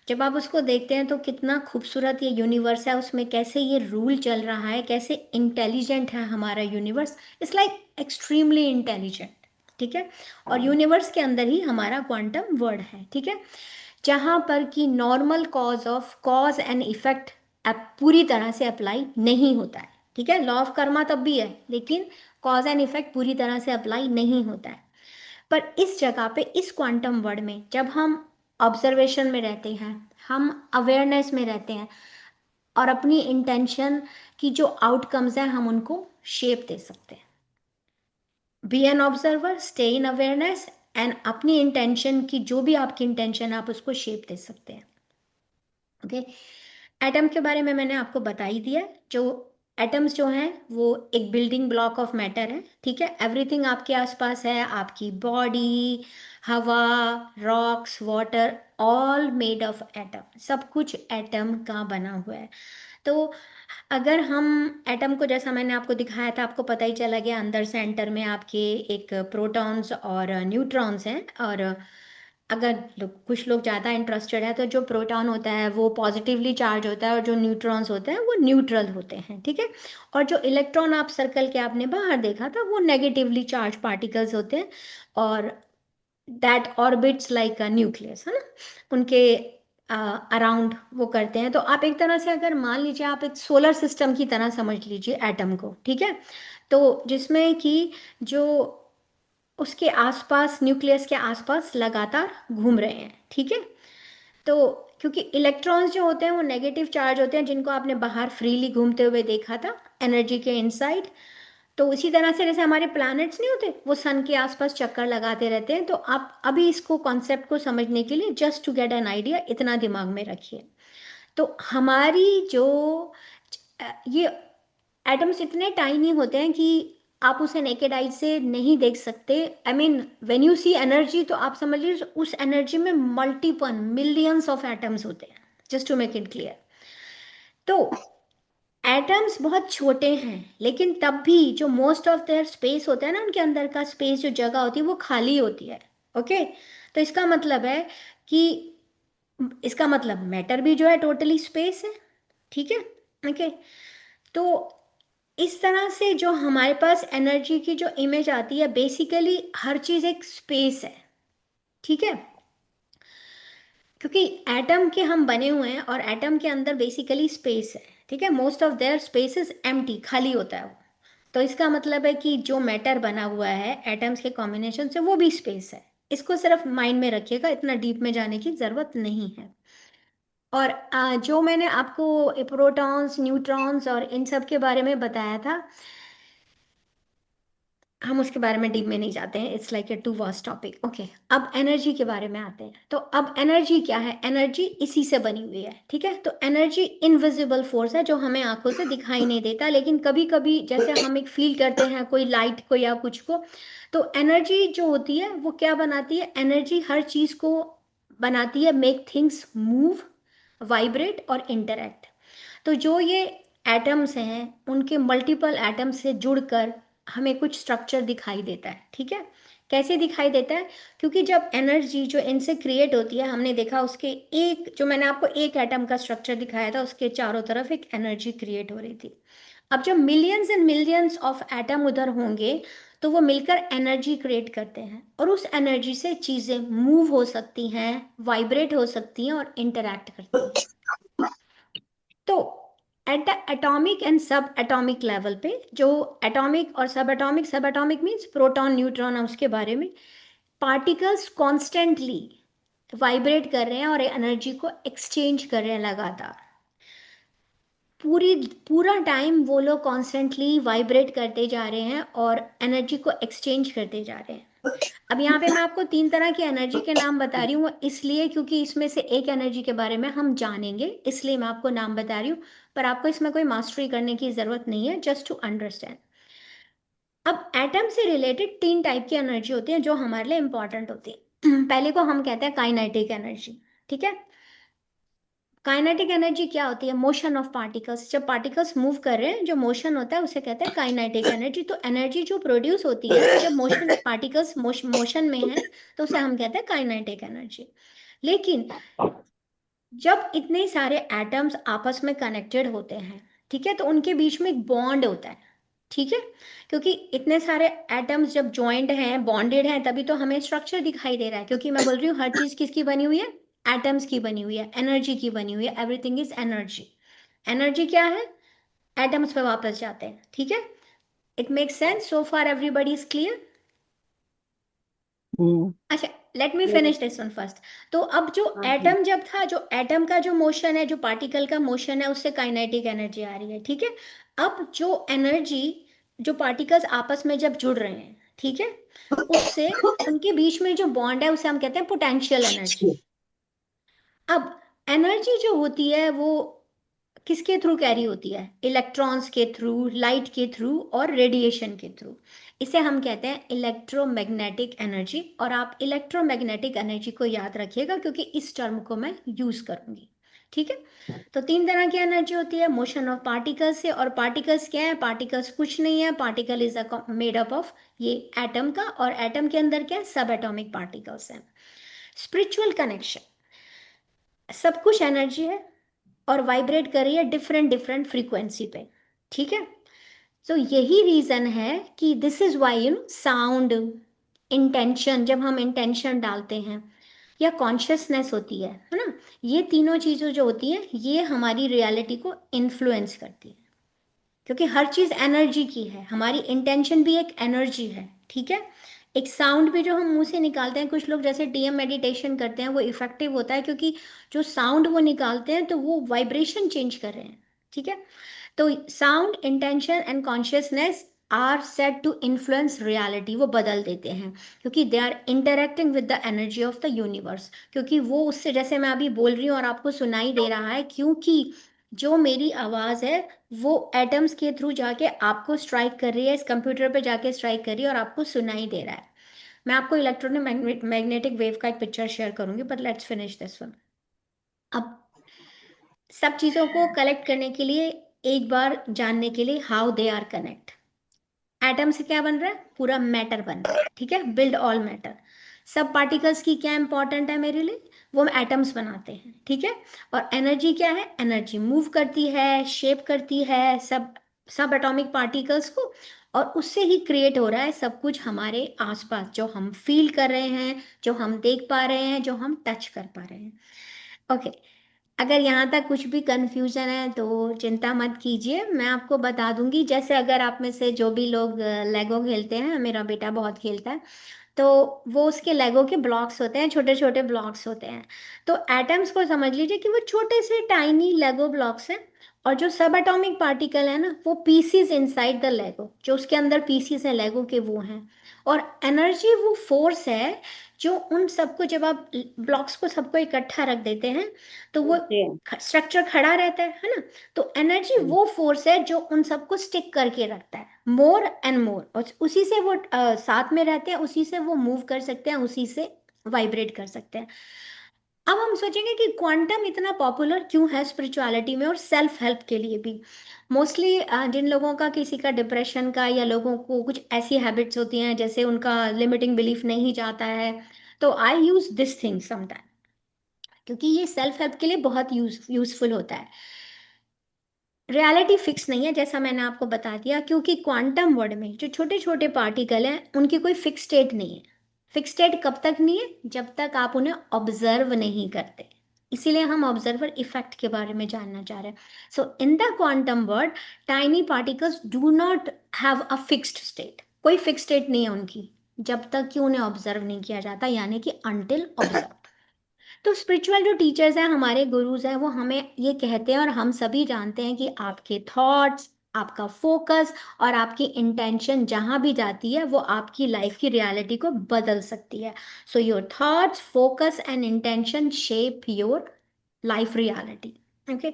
जब आप उसको देखते हैं तो कितना खूबसूरत ये यूनिवर्स है, उसमें कैसे ये रूल चल रहा है, कैसे इंटेलिजेंट है हमारा universe, it's like extremely intelligent, ठीक है। और यूनिवर्स के अंदर ही हमारा क्वांटम वर्ड है, ठीक है, जहाँ पर कि नॉर्मल कॉज एंड इफेक्ट पूरी तरह से अप्लाई नहीं होता है, ठीक है। लॉ ऑफ कर्मा तब भी है लेकिन कॉज एंड इफेक्ट पूरी तरह से अप्लाई नहीं होता है। पर इस जगह पे, इस क्वांटम वर्ड में जब हम ऑब्जर्वेशन में रहते हैं, हम अवेयरनेस में रहते हैं, और अपनी इंटेंशन की जो आउटकम्स हैं हम उनको शेप दे सकते हैं। Be an observer, stay in awareness, and अपनी इंटेंशन की, जो भी आपकी इंटेंशन, आप उसको शेप दे सकते हैं, ओके। एटम के बारे में मैंने आपको बता ही दिया। जो एटम्स जो हैं वो एक बिल्डिंग ब्लॉक ऑफ मैटर है, ठीक है। एवरीथिंग आपके आसपास है, आपकी बॉडी, हवा, rocks, water, all made of atom, सब कुछ एटम का बना हुआ है। तो अगर हम एटम को, जैसा मैंने आपको दिखाया था, आपको पता ही चला गया, अंदर सेंटर में आपके एक प्रोटॉन्स और न्यूट्रॉन्स हैं। और अगर कुछ लोग ज़्यादा इंटरेस्टेड है तो जो प्रोटॉन होता है वो पॉजिटिवली चार्ज होता है और जो न्यूट्रॉन्स होते हैं वो न्यूट्रल होते हैं, ठीक है। और जो इलेक्ट्रॉन आप सर्कल के आपने बाहर देखा था वो नेगेटिवली चार्ज पार्टिकल्स होते हैं, और that orbits like a nucleus, है ना, उनके अराउंड वो करते हैं। तो आप एक तरह से अगर मान लीजिए आप एक सोलर सिस्टम की तरह समझ लीजिए एटम को, ठीक है। तो जिसमें कि जो उसके आसपास, न्यूक्लियस के आसपास लगातार घूम रहे हैं, ठीक है। तो क्योंकि इलेक्ट्रॉन्स जो होते हैं वो नेगेटिव चार्ज होते हैं, जिनको आपने बाहर फ्रीली घूमते हुए देखा था एनर्जी के इनसाइड। तो इसी तरह से जैसे हमारे प्लैनेट्स नहीं होते, वो सन के आसपास चक्कर लगाते रहते हैं। तो आप अभी इसको कॉन्सेप्ट को समझने के लिए, just to get an idea, इतना दिमाग में रखिए। तो हमारी जो ये एटम्स इतने टाइनी होते हैं कि आप उसे नेकेड आई से नहीं देख सकते। I mean when you see energy, तो आप समझ लीजिए उस एनर्जी में मल्टीपल मिलियंस ऑफ एटम्स होते हैं, just to make it clear. तो एटम्स बहुत छोटे हैं, लेकिन तब भी जो मोस्ट ऑफ देयर स्पेस होता है ना, उनके अंदर का स्पेस, जो जगह होती है वो खाली होती है, ओके। तो इसका मतलब है कि, इसका मतलब मैटर भी जो है टोटली स्पेस है, ठीक है, ओके। तो इस तरह से जो हमारे पास एनर्जी की जो इमेज आती है, बेसिकली हर चीज एक स्पेस है, ठीक है। क्योंकि एटम के हम बने हुए हैं और एटम के अंदर बेसिकली स्पेस है, ठीक है। Most of their space is empty, खाली होता है वो। तो इसका मतलब है कि जो मैटर बना हुआ है एटम्स के कॉम्बिनेशन से, वो भी स्पेस है। इसको सिर्फ माइंड में रखिएगा, इतना डीप में जाने की जरूरत नहीं है। और जो मैंने आपको प्रोटॉन्स, न्यूट्रॉन्स और इन सब के बारे में बताया था, हम उसके बारे में डीप में नहीं जाते हैं, it's like a too vast topic, okay. अब एनर्जी के बारे में आते हैं। तो अब एनर्जी क्या है? एनर्जी इसी से बनी हुई है, ठीक है। तो एनर्जी इनविजिबल फोर्स है, जो हमें आंखों से दिखाई नहीं देता, लेकिन कभी कभी जैसे हम एक फील करते हैं कोई लाइट को या कुछ को, तो एनर्जी जो होती है वो क्या बनाती है? एनर्जी हर चीज को बनाती है, मेक थिंग्स मूव, वाइब्रेट और इंटरैक्ट। तो जो ये एटम्स हैं, उनके मल्टीपल एटम्स से जुड़कर हमें कुछ स्ट्रक्चर दिखाई देता है, ठीक है। कैसे दिखाई देता है? क्योंकि जब एनर्जी जो इनसे क्रिएट होती है, हमने देखा उसके एक, जो मैंने आपको एक एटम का स्ट्रक्चर दिखाया था, उसके चारों तरफ एक एनर्जी क्रिएट हो रही थी। अब जब millions and millions of atom उधर होंगे, तो वो मिलकर एनर्जी क्रिएट करते हैं, और उस एनर्जी से चीजें मूव हो सकती हैं, वाइब्रेट हो सकती हैं और इंटरैक्ट करती हैं। तो एट द एटॉमिक एंड सब एटॉमिक लेवल पे, जो एटॉमिक और सब एटॉमिक मीन्स प्रोटॉन, न्यूट्रॉन, उसके बारे में, पार्टिकल्स कॉन्स्टेंटली वाइब्रेट कर रहे हैं और एनर्जी को एक्सचेंज कर रहे हैं लगातार। पूरा टाइम वो लोग कॉन्स्टेंटली वाइब्रेट करते जा रहे हैं और एनर्जी को एक्सचेंज करते जा रहे हैं। अब यहाँ पे मैं आपको 3 तरह की एनर्जी के नाम बता रही हूँ, इसलिए क्योंकि इसमें से एक एनर्जी के बारे में हम जानेंगे, इसलिए मैं आपको नाम बता रही हूँ। पर आपको इसमें कोई मास्टरी करने की जरूरत नहीं है, जस्ट टू अंडरस्टैंड। अब एटम से रिलेटेड 3 टाइप की एनर्जी होती है जो हमारे लिए इंपॉर्टेंट होती है। पहले को हम कहते हैं काइनेटिक एनर्जी, ठीक है। काइनेटिक एनर्जी क्या होती है? Motion of particles. जब पार्टिकल्स मूव कर रहे हैं, जो मोशन होता है उसे कहते हैं काइनेटिक एनर्जी। तो एनर्जी जो प्रोड्यूस होती है जब मोशन, पार्टिकल्स मोशन में है, तो उसे हम कहते हैं काइनेटिक एनर्जी। लेकिन जब इतने सारे एटम्स आपस में कनेक्टेड होते हैं, ठीक है, तो उनके बीच में एक बॉन्ड होता है, ठीक है। क्योंकि इतने सारे एटम्स जब ज्वाइंट हैं, बॉन्डेड हैं, तभी तो हमें स्ट्रक्चर दिखाई दे रहा है। क्योंकि मैं बोल रही हूँ हर चीज किसकी बनी हुई है? एटम्स की बनी हुई है, एनर्जी की बनी हुई है। Everything is energy. एनर्जी क्या है? एटम्स पे वापस जाते हैं, ठीक है। It makes sense so far? Everybody is clear? अच्छा, let me finish this one first. तो अब जो एटम जब था, जो एटम का जो मोशन है, जो पार्टिकल का मोशन है, उससे काइनेटिक एनर्जी आ रही है, ठीक है। अब जो एनर्जी, जो पार्टिकल्स आपस में जब जुड़ रहे हैं, ठीक है, उससे उनके बीच में जो बॉन्ड है उसे हम कहते हैं पोटेंशियल एनर्जी। अब एनर्जी जो होती है वो किसके थ्रू कैरी होती है? इलेक्ट्रॉन्स के थ्रू, लाइट के थ्रू और रेडिएशन के थ्रू। इसे हम कहते हैं इलेक्ट्रोमैग्नेटिक एनर्जी। और आप इलेक्ट्रोमैग्नेटिक एनर्जी को याद रखिएगा क्योंकि इस टर्म को मैं यूज करूंगी, ठीक है। तो 3 तरह की एनर्जी होती है मोशन ऑफ पार्टिकल्स से। और पार्टिकल्स क्या है? पार्टिकल्स कुछ नहीं है, particle is made up of ये एटम का, और एटम के अंदर क्या है? सब एटॉमिक पार्टिकल्स हैं। स्पिरिचुअल कनेक्शन, सब कुछ एनर्जी है और वाइब्रेट कर रही है डिफरेंट डिफरेंट फ्रीक्वेंसी पे, ठीक है। तो यही रीजन है कि this is why you know sound, intention, जब हम इंटेंशन डालते हैं, या कॉन्शियसनेस होती है ना, ये तीनों चीज़ें जो होती हैं ये हमारी रियलिटी को इन्फ्लुएंस करती है, क्योंकि हर चीज़ एनर्जी की है। हमारी इंटेंशन भी एक एनर्जी है, ठीक है। एक साउंड भी जो हम मुंह से निकालते हैं, कुछ लोग जैसे टीएम मेडिटेशन करते हैं, वो इफेक्टिव होता है क्योंकि जो साउंड वो निकालते हैं तो वो वाइब्रेशन चेंज कर रहे हैं, ठीक है। तो sound, intention and consciousness are set to influence reality, वो बदल देते हैं क्योंकि they are interacting with the energy of the universe. क्योंकि वो उससे, जैसे मैं अभी बोल रही हूँ और आपको सुनाई दे रहा है, क्योंकि जो मेरी आवाज़ है वो एटम्स के थ्रू जाके आपको स्ट्राइक कर रही है, इस कंप्यूटर पे जाके स्ट्राइक कर रही है और आपको सुनाई दे रहा है। मैं आपको इलेक्ट्रोमैग्नेटिक वेव का एक पिक्चर शेयर करूंगी, but let's finish this one. अब सब चीज़ों को कलेक्ट करने के लिए, एक बार जानने के लिए, how they are connect. Atom से क्या बन रहा है? पूरा मैटर बन रहा है, ठीक है। Build all matter. सब पार्टिकल्स की क्या इंपॉर्टेंट है मेरे लिए? वो एटम्स बनाते हैं, ठीक है। और एनर्जी क्या है? एनर्जी मूव करती है, शेप करती है सब सब एटॉमिक पार्टिकल्स को, और उससे ही क्रिएट हो रहा है सब कुछ हमारे आसपास, जो हम फील कर रहे हैं, जो हम देख पा रहे हैं, जो हम टच कर पा रहे हैं। ओके, अगर यहाँ तक कुछ भी कंफ्यूजन है तो चिंता मत कीजिए, मैं आपको बता दूंगी। जैसे अगर आप में से जो भी लोग लेगो खेलते हैं, मेरा बेटा बहुत खेलता है, तो वो उसके लेगो के ब्लॉक्स होते हैं, छोटे छोटे ब्लॉक्स होते हैं। तो एटम्स को समझ लीजिए कि वो छोटे से टाइनी लेगो ब्लॉक्स हैं, और जो सब एटॉमिक पार्टिकल है ना, वो पीसीज इनसाइड द लेगो, जो उसके अंदर पीसीज है लेगो के, वो हैं। और एनर्जी वो फोर्स है जो उन सबको, जब आप ब्लॉक्स को सबको इकट्ठा रख देते हैं तो वो स्ट्रक्चर खड़ा रहता है ना। तो एनर्जी वो फोर्स है जो उन सबको स्टिक करके रखता है, मोर एंड मोर, और उसी से वो साथ में रहते हैं, उसी से वो मूव कर सकते हैं, उसी से वाइब्रेट कर सकते हैं। अब हम सोचेंगे कि क्वांटम इतना पॉपुलर क्यों है स्पिरिचुअलिटी में और सेल्फ हेल्प के लिए भी। मोस्टली जिन लोगों का, किसी का डिप्रेशन का, या लोगों को कुछ ऐसी हैबिट्स होती हैं जैसे उनका लिमिटिंग बिलीफ नहीं जाता है, तो आई यूज दिस थिंग समटाइम, क्योंकि ये सेल्फ हेल्प के लिए बहुत यूजफुल होता है। रियलिटी फिक्स नहीं है, जैसा मैंने आपको बता दिया, क्योंकि क्वांटम वर्ल्ड में जो छोटे छोटे पार्टिकल हैं उनकी कोई फिक्स स्टेट नहीं है। फिक्स स्टेट कब तक नहीं है? जब तक आप उन्हें ऑब्जर्व नहीं करते। इसीलिए हम ऑब्जर्वर इफेक्ट के बारे में जानना चाह रहे हैं। So in the quantum world tiny particles do not have a fixed state, कोई फिक्स स्टेट नहीं है उनकी, जब तक कि उन्हें ऑब्जर्व नहीं किया जाता, यानी कि अनटिल ऑब्जर्व। तो स्पिरिचुअल जो टीचर्स हैं, हमारे गुरुज हैं, वो हमें ये कहते हैं, और हम सभी जानते हैं, कि आपके थॉट्स, आपका फोकस और आपकी इंटेंशन जहां भी जाती है वो आपकी लाइफ की रियलिटी को बदल सकती है। So your thoughts, focus and intention shape your life reality. Okay,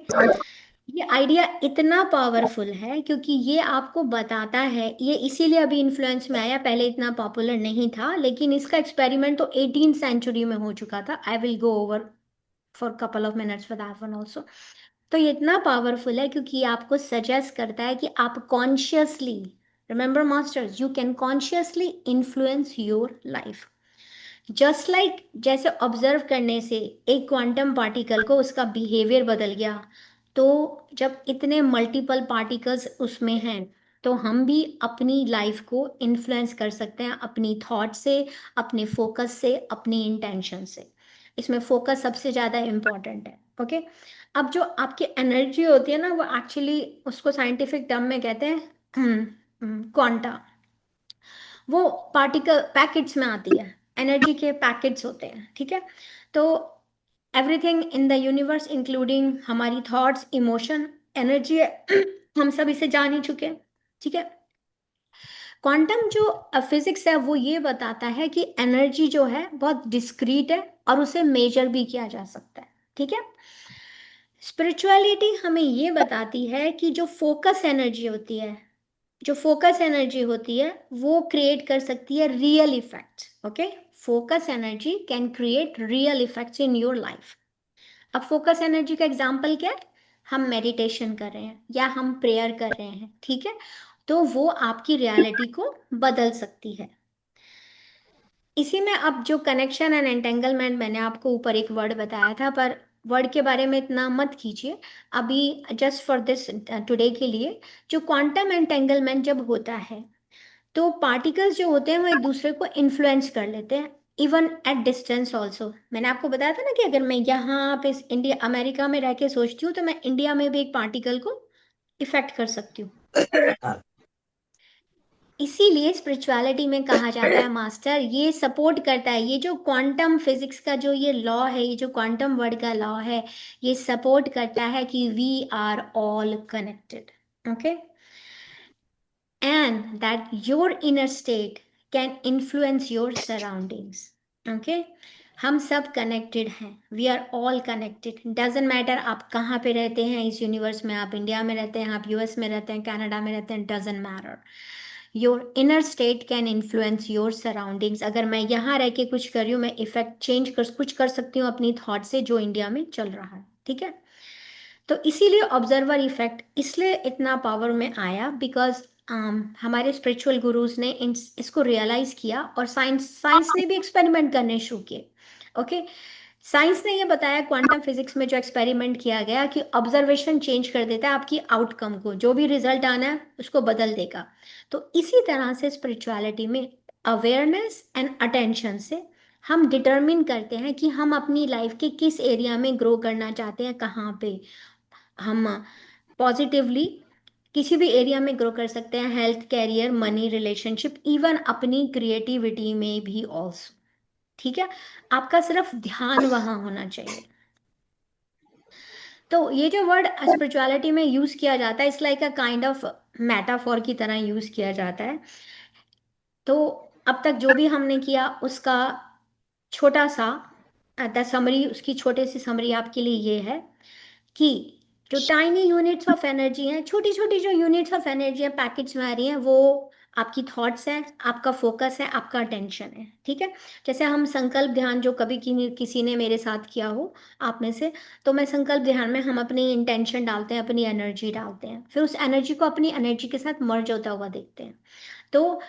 ये आइडिया इतना पावरफुल है क्योंकि ये आपको बताता है, ये इसीलिए अभी इन्फ्लुएंस में आया, पहले इतना पॉपुलर नहीं था, लेकिन इसका एक्सपेरिमेंट तो 18th सेंचुरी में हो चुका था। I will go over for couple of minutes for that one also. तो ये इतना पावरफुल है क्योंकि ये आपको सजेस्ट करता है कि आप consciously, remember masters, you can consciously influence your life. Just like जैसे ऑब्जर्व करने से एक क्वांटम पार्टिकल को उसका बिहेवियर बदल गया, तो जब इतने मल्टीपल पार्टिकल्स उसमें हैं, तो हम भी अपनी लाइफ को इन्फ्लुएंस कर सकते हैं अपनी थॉट से, अपने फोकस से, अपनी इंटेंशन से। इसमें फोकस सबसे ज़्यादा इम्पॉर्टेंट है। ओके, अब जो आपकी एनर्जी होती है ना, वो एक्चुअली, उसको साइंटिफिक टर्म में कहते हैं क्वांटा। वो पार्टिकल पैकेट्स में आती है, एनर्जी के पैकेट्स होते हैं, ठीक है। तो everything in the universe including हमारी थॉट्स, इमोशन, एनर्जी है, हम सब इसे जान ही चुके हैं, ठीक है। क्वांटम जो फिजिक्स है वो ये बताता है कि एनर्जी जो है बहुत डिस्क्रीट है और उसे मेजर भी किया जा सकता है, ठीक है। स्पिरिचुअलिटी हमें ये बताती है कि जो फोकस एनर्जी होती है, वो क्रिएट कर सकती है real effects. Okay, focus energy can create real effects in your life. अब फोकस एनर्जी का एग्जांपल क्या है? हम मेडिटेशन कर रहे हैं या हम प्रेयर कर रहे हैं, ठीक है, तो वो आपकी रियलिटी को बदल सकती है। इसी में अब जो कनेक्शन एंड एंटेंगलमेंट, मैंने आपको ऊपर एक वर्ड बताया था, पर वर्ड के बारे में इतना मत कीजिए अभी, जस्ट फॉर दिस टुडे के लिए। जो क्वांटम एंटेंगलमेंट जब होता है तो पार्टिकल्स जो होते हैं वो एक दूसरे को इन्फ्लुएंस कर लेते हैं, इवन एट डिस्टेंस ऑल्सो। मैंने आपको बताया था ना कि अगर मैं यहाँ पे इंडिया अमेरिका में रह के सोचती हूँ तो मैं इंडिया में भी एक पार्टिकल को इफेक्ट कर सकती हूँ। इसीलिए स्पिरिचुअलिटी में कहा जाता है मास्टर, ये सपोर्ट करता है, ये जो क्वांटम फिजिक्स का जो ये लॉ है, ये जो क्वांटम वर्ड का लॉ है, ये सपोर्ट करता है कि we are all connected. Okay, and that your inner state can influence your surroundings. Okay, हम सब कनेक्टेड हैं, we are all connected. Doesn't matter आप कहाँ पे रहते हैं इस यूनिवर्स में, आप इंडिया में रहते हैं, आप यूएस में रहते हैं, कनाडा में रहते हैं, doesn't matter. Your inner state can influence your surroundings. अगर मैं यहाँ रह के कुछ कर रही हूँ, मैं इफेक्ट चेंज कर कुछ कर सकती हूँ अपनी थॉट से जो इंडिया में चल रहा है, ठीक है। तो इसीलिए ऑब्जर्वर इफेक्ट इसलिए इतना पावर में आया बिकॉज हमारे स्पिरिचुअल गुरुज ने इसको रियलाइज किया और साइंस ने भी एक्सपेरिमेंट करने शुरू किए। ओके, साइंस ने ये बताया, क्वांटम फिजिक्स में जो एक्सपेरिमेंट किया गया, कि ऑब्जर्वेशन चेंज कर देता है आपकी आउटकम को, जो भी रिजल्ट आना है उसको बदल देगा। तो इसी तरह से स्पिरिचुअलिटी में अवेयरनेस एंड अटेंशन से हम डिटरमिन करते हैं कि हम अपनी लाइफ के किस एरिया में ग्रो करना चाहते हैं, कहाँ पे हम पॉजिटिवली किसी भी एरिया में ग्रो कर सकते हैं, health, career, money, relationship, even अपनी क्रिएटिविटी में भी ऑल्सो, ठीक है। आपका सिर्फ ध्यान वहां होना चाहिए। तो ये जो वर्ड स्पिरिचुअलिटी में यूज किया जाता है, it's like a kind of metaphor की तरह यूज किया जाता है। तो अब तक जो भी हमने किया उसका छोटा सा द समरी, उसकी छोटी सी समरी आपके लिए ये है कि जो टाइनी यूनिट्स ऑफ एनर्जी हैं, छोटी छोटी जो यूनिट्स ऑफ एनर्जी है पैकेट्स में आ रही हैं, वो आपकी थॉट्स हैं, आपका फोकस है, आपका अटेंशन है, ठीक है। जैसे हम संकल्प ध्यान जो कभी किसी ने मेरे साथ किया हो आप में से, तो मैं संकल्प ध्यान में हम अपनी इंटेंशन डालते हैं, अपनी एनर्जी डालते हैं, फिर उस एनर्जी को अपनी एनर्जी के साथ मर्ज होता हुआ देखते हैं। तो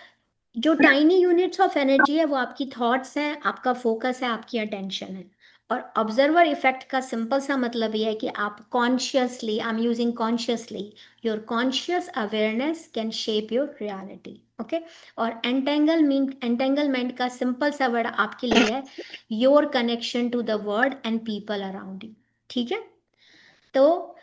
जो टाइनी यूनिट्स ऑफ एनर्जी है वो आपकी थॉट्स हैं, आपका फोकस है, आपकी अटेंशन है। और ऑब्जर्वर इफेक्ट का सिंपल सा मतलब ये है कि आप consciously, I am using consciously, your conscious awareness can shape your reality. Okay, और एंटेंगलमेंट का सिंपल सा वर्ड आपके लिए है your connection to the world and people around you, ठीक है। तो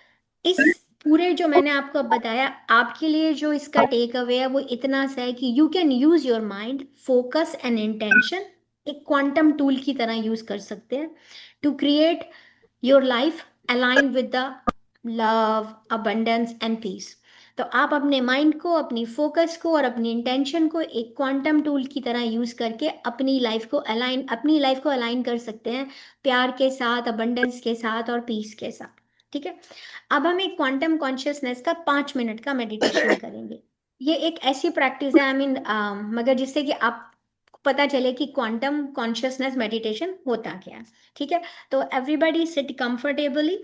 इस पूरे जो मैंने आपको अब बताया, आपके लिए जो इसका टेक अवे है वो इतना सा है कि you can use your mind, focus and intention, एक क्वांटम टूल की तरह यूज कर सकते हैं to create your life align with the love, abundance and peace. तो आप अपने माइंड को, अपनी फोकस को और अपनी इंटेंशन को एक क्वांटम टूल की तरह यूज करके अपनी लाइफ को अलाइन कर सकते हैं प्यार के साथ, अबंडेंस के साथ और पीस के साथ, ठीक है। अब हम एक क्वांटम कॉन्शियसनेस का 5 मिनट का मेडिटेशन करेंगे। ये एक ऐसी प्रैक्टिस है, आई मीन मगर जिससे कि आप पता चले कि क्वांटम कॉन्शियसनेस मेडिटेशन होता क्या है, ठीक है। तो एवरीबॉडी सिट कंफर्टेबली,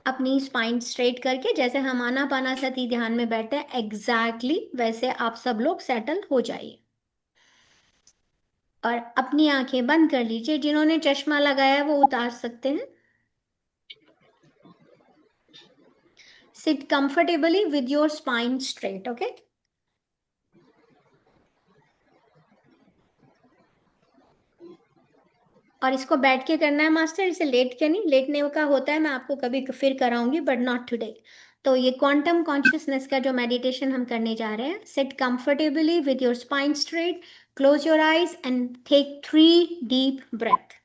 अपनी स्पाइन स्ट्रेट करके, जैसे हम आनापानासती ध्यान में बैठते हैं एग्जैक्टली वैसे आप सब लोग सेटल हो जाइए और अपनी आंखें बंद कर लीजिए। जिन्होंने चश्मा लगाया है वो उतार सकते हैं। Sit comfortably with your spine straight, okay? और इसको बैठ के करना है मास्टर, इसे लेट के नहीं, लेटने का होता है, मैं आपको कभी फिर कराऊंगी बट नॉट टुडे। तो ये क्वांटम कॉन्शियसनेस का जो मेडिटेशन हम करने जा रहे हैं, sit comfortably with your spine straight, close your eyes and take 3 deep breath.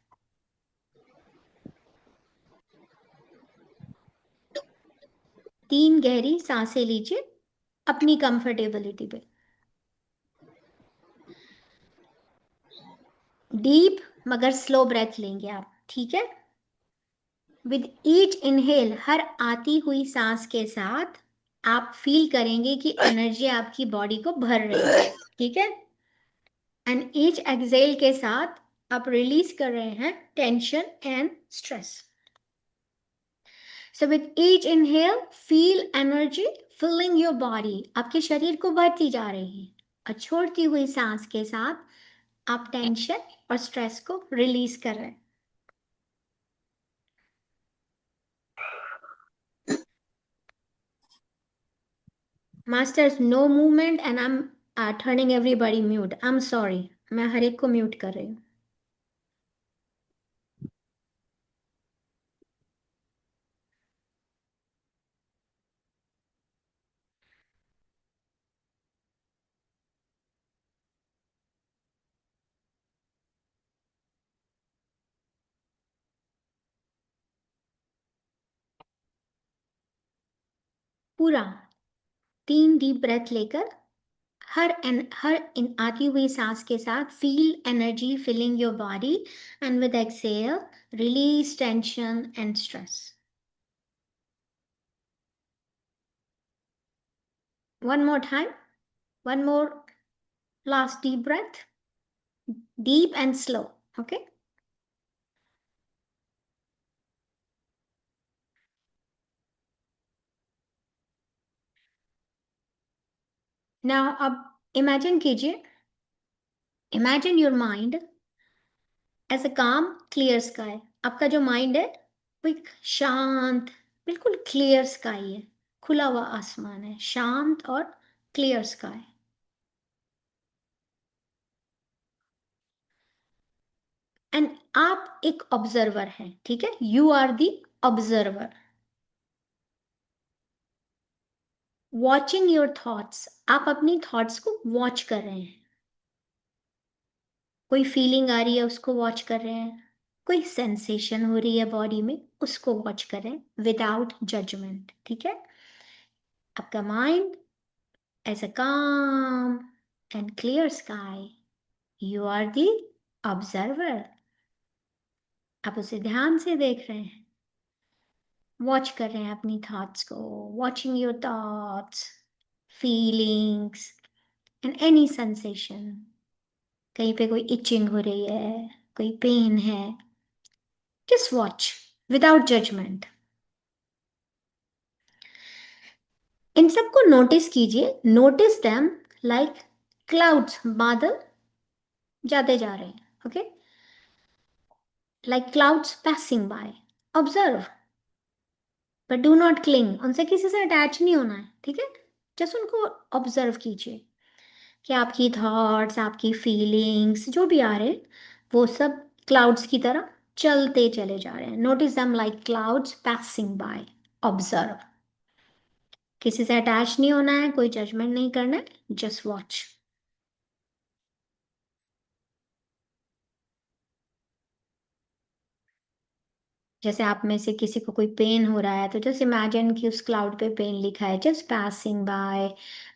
तीन गहरी सांसें लीजिए अपनी कंफर्टेबिलिटी पे। डीप मगर स्लो ब्रेथ लेंगे आप, ठीक है? विद ईच इनहेल, हर आती हुई सांस के साथ आप फील करेंगे कि एनर्जी आपकी बॉडी को भर रही है, ठीक है? एंड ईच एक्सहेल के साथ आप रिलीज कर रहे हैं tension and stress. So with each inhale, feel energy filling your body. आपके शरीर को भरती जा रही है. और छोड़ती हुई सांस के साथ आप टेंशन और स्ट्रेस को रिलीज कर रहे हैं. Masters, no movement and I'm turning everybody mute. I'm sorry. मैं हर एक को म्यूट कर रही हूँ. पूरा 3 डीप ब्रेथ लेकर हर इन आती हुई सांस के साथ feel energy filling your body and with exhale release tension and stress. One more time. One more last deep breath. Deep and slow. Okay. Now अब imagine कीजिए. Imagine your mind as a calm, clear sky. आपका जो mind है वो एक शांत, बिल्कुल clear sky है. खुला हुआ आसमान है, शांत और clear sky. एंड आप एक ऑब्जर्वर हैं, ठीक है? You are the observer. Watching your thoughts, आप अपनी थॉट्स को वॉच कर रहे हैं. कोई फीलिंग आ रही है उसको वॉच कर रहे हैं, कोई सेंसेशन हो रही है बॉडी में उसको वॉच कर रहे हैं विदाउट जजमेंट, ठीक है? आपका mind as a calm and clear sky, you are the observer. आप उसे ध्यान से देख रहे हैं, वॉच कर रहे हैं अपनी थॉट्स को. Watching your thoughts, feelings and any sensation. कहीं पे कोई इचिंग हो रही है, कोई पेन है, जस्ट वॉच विदाउट जजमेंट. इन सबको नोटिस कीजिए. नोटिस देम लाइक क्लाउड्स, बादल जाते जा रहे हैं, okay? Like clouds passing by. Observe but do not cling. उनसे किसी से अटैच नहीं होना है, ठीक है? जस्ट उनको ऑब्जर्व कीजिए कि आपकी थॉट्स, आपकी फीलिंग्स जो भी आ रहे हैं वो सब क्लाउड्स की तरह चलते चले जा रहे हैं. Notice them like clouds passing by. Observe. किसी से अटैच नहीं होना है, कोई जजमेंट नहीं करना है, जस्ट वॉच. जैसे आप में से किसी को कोई पेन हो रहा है तो जस्ट इमेजिन कि उस क्लाउड पे पेन लिखा है, जस्ट पासिंग बाय.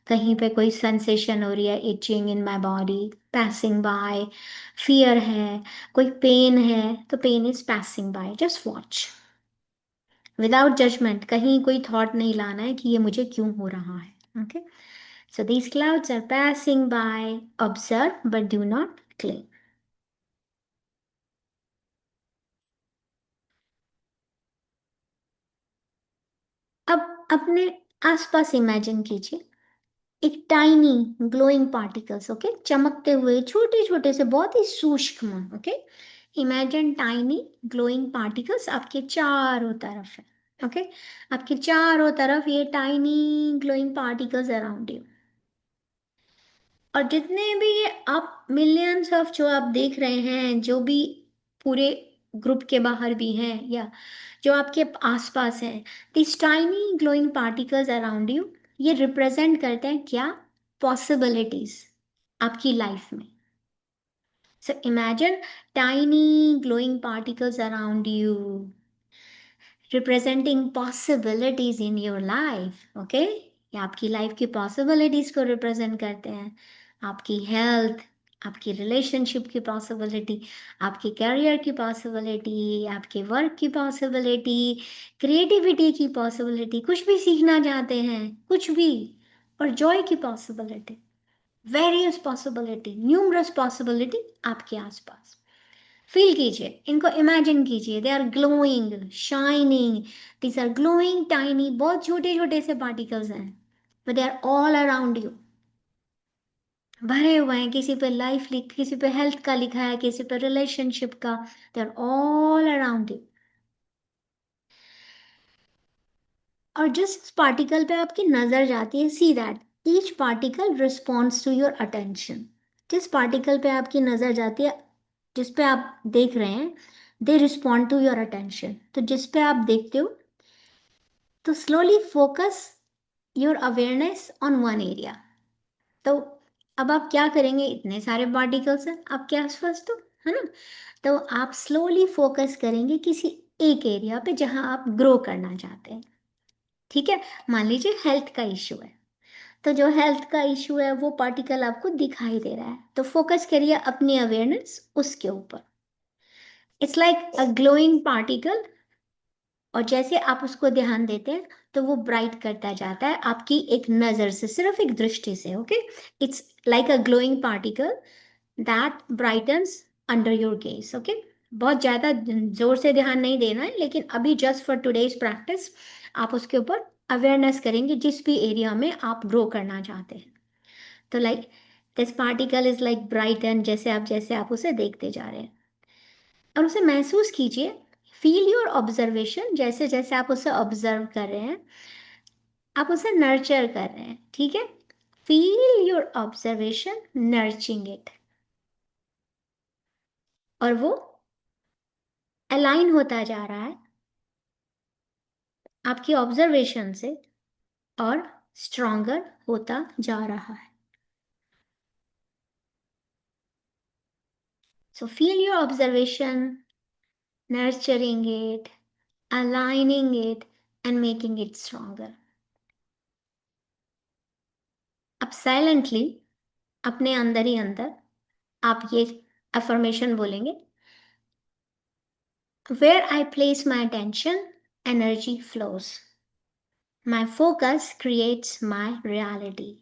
कहीं पे कोई सेंसेशन हो रही है, itching in my body, passing by. Fear है, कोई पेन है तो pain is passing by. Just watch without judgement. कहीं कोई थॉट नहीं लाना है कि ये मुझे क्यों हो रहा है, okay? So these clouds are passing by. Observe but do not claim. अब अपने आसपास इमेजिन कीजिए एक टाइनी ग्लोइंग पार्टिकल्स, ओके? चमकते हुए छोटे छोटे से, बहुत ही सूक्ष्म, okay? Imagine tiny glowing particles आपके चारों तरफ है, ओके? आपके चारों तरफ ये tiny glowing particles around you. और जितने भी ये आप मिलियंस ऑफ जो आप देख रहे हैं, जो भी पूरे ग्रुप के बाहर भी हैं या जो आपके आसपास हैं, this tiny glowing particles around you, ये रिप्रेजेंट करते हैं क्या? पॉसिबिलिटीज आपकी लाइफ में. So imagine tiny glowing particles around you representing possibilities in your life, okay? ये आपकी लाइफ की पॉसिबिलिटीज को रिप्रेजेंट करते हैं. आपकी हेल्थ, आपकी रिलेशनशिप की पॉसिबिलिटी, आपके करियर की पॉसिबिलिटी, आपके वर्क की पॉसिबिलिटी, क्रिएटिविटी की पॉसिबिलिटी, कुछ भी सीखना चाहते हैं, कुछ भी, और जॉय की possibility, various possibility, numerous possibility आपके आसपास। फील कीजिए, इनको इमेजिन कीजिए, they are glowing, shining, these are glowing tiny, बहुत छोटे छोटे से पार्टिकल्स हैं, but they are all around you, भरे हुए हैं। किसी पे लाइफ लिख, किसी पे हेल्थ का लिखा है, किसी पे रिलेशनशिप का, they are all around you. और जिस पार्टिकल पे आपकी नजर जाती है, see that each particle responds to your attention. जिस पार्टिकल पे आपकी नजर जाती है, जिस पे आप देख रहे हैं, they respond to your attention. तो जिस पे आप देखते हो, तो slowly focus your awareness on one area. तो अब आप क्या करेंगे, इतने सारे पार्टिकल्स हैं आपके आसपास, तो है ना, तो आप स्लोली फोकस करेंगे किसी एक एरिया पे जहां आप ग्रो करना चाहते हैं। ठीक है, मान लीजिए हेल्थ का इश्यू है, तो जो हेल्थ का इश्यू है वो पार्टिकल आपको दिखाई दे रहा है, तो फोकस करिए अपनी अवेयरनेस उसके ऊपर। It's like a glowing particle, और जैसे आप उसको ध्यान देते हैं तो वो ब्राइट करता जाता है आपकी एक नजर से, सिर्फ एक दृष्टि से। Okay, it's like a glowing particle that brightens under your gauge. Okay, बहुत ज़्यादा जोर से ध्यान नहीं देना है, लेकिन अभी जस्ट फॉर टुडेज प्रैक्टिस आप उसके ऊपर अवेयरनेस करेंगे जिस भी एरिया में आप ग्रो करना चाहते हैं। तो like this particle is like brighten, जैसे आप उसे देखते जा रहे हैं और उसे महसूस कीजिए। फील योर ऑब्जर्वेशन, जैसे जैसे आप उसे ऑब्जर्व कर रहे हैं, आप उसे नर्चर कर रहे हैं। ठीक है, फील योर ऑब्जर्वेशन, नर्चिंग इट, और वो अलाइन होता जा रहा है आपकी ऑब्जर्वेशन से और स्ट्रॉन्गर होता जा रहा है। So feel your observation, nurturing it, aligning it and making it stronger. अब साइलेंटली अपने अंदर ही अंदर आप ये अफर्मेशन बोलेंगे, where I place my attention, energy flows. My focus creates my reality.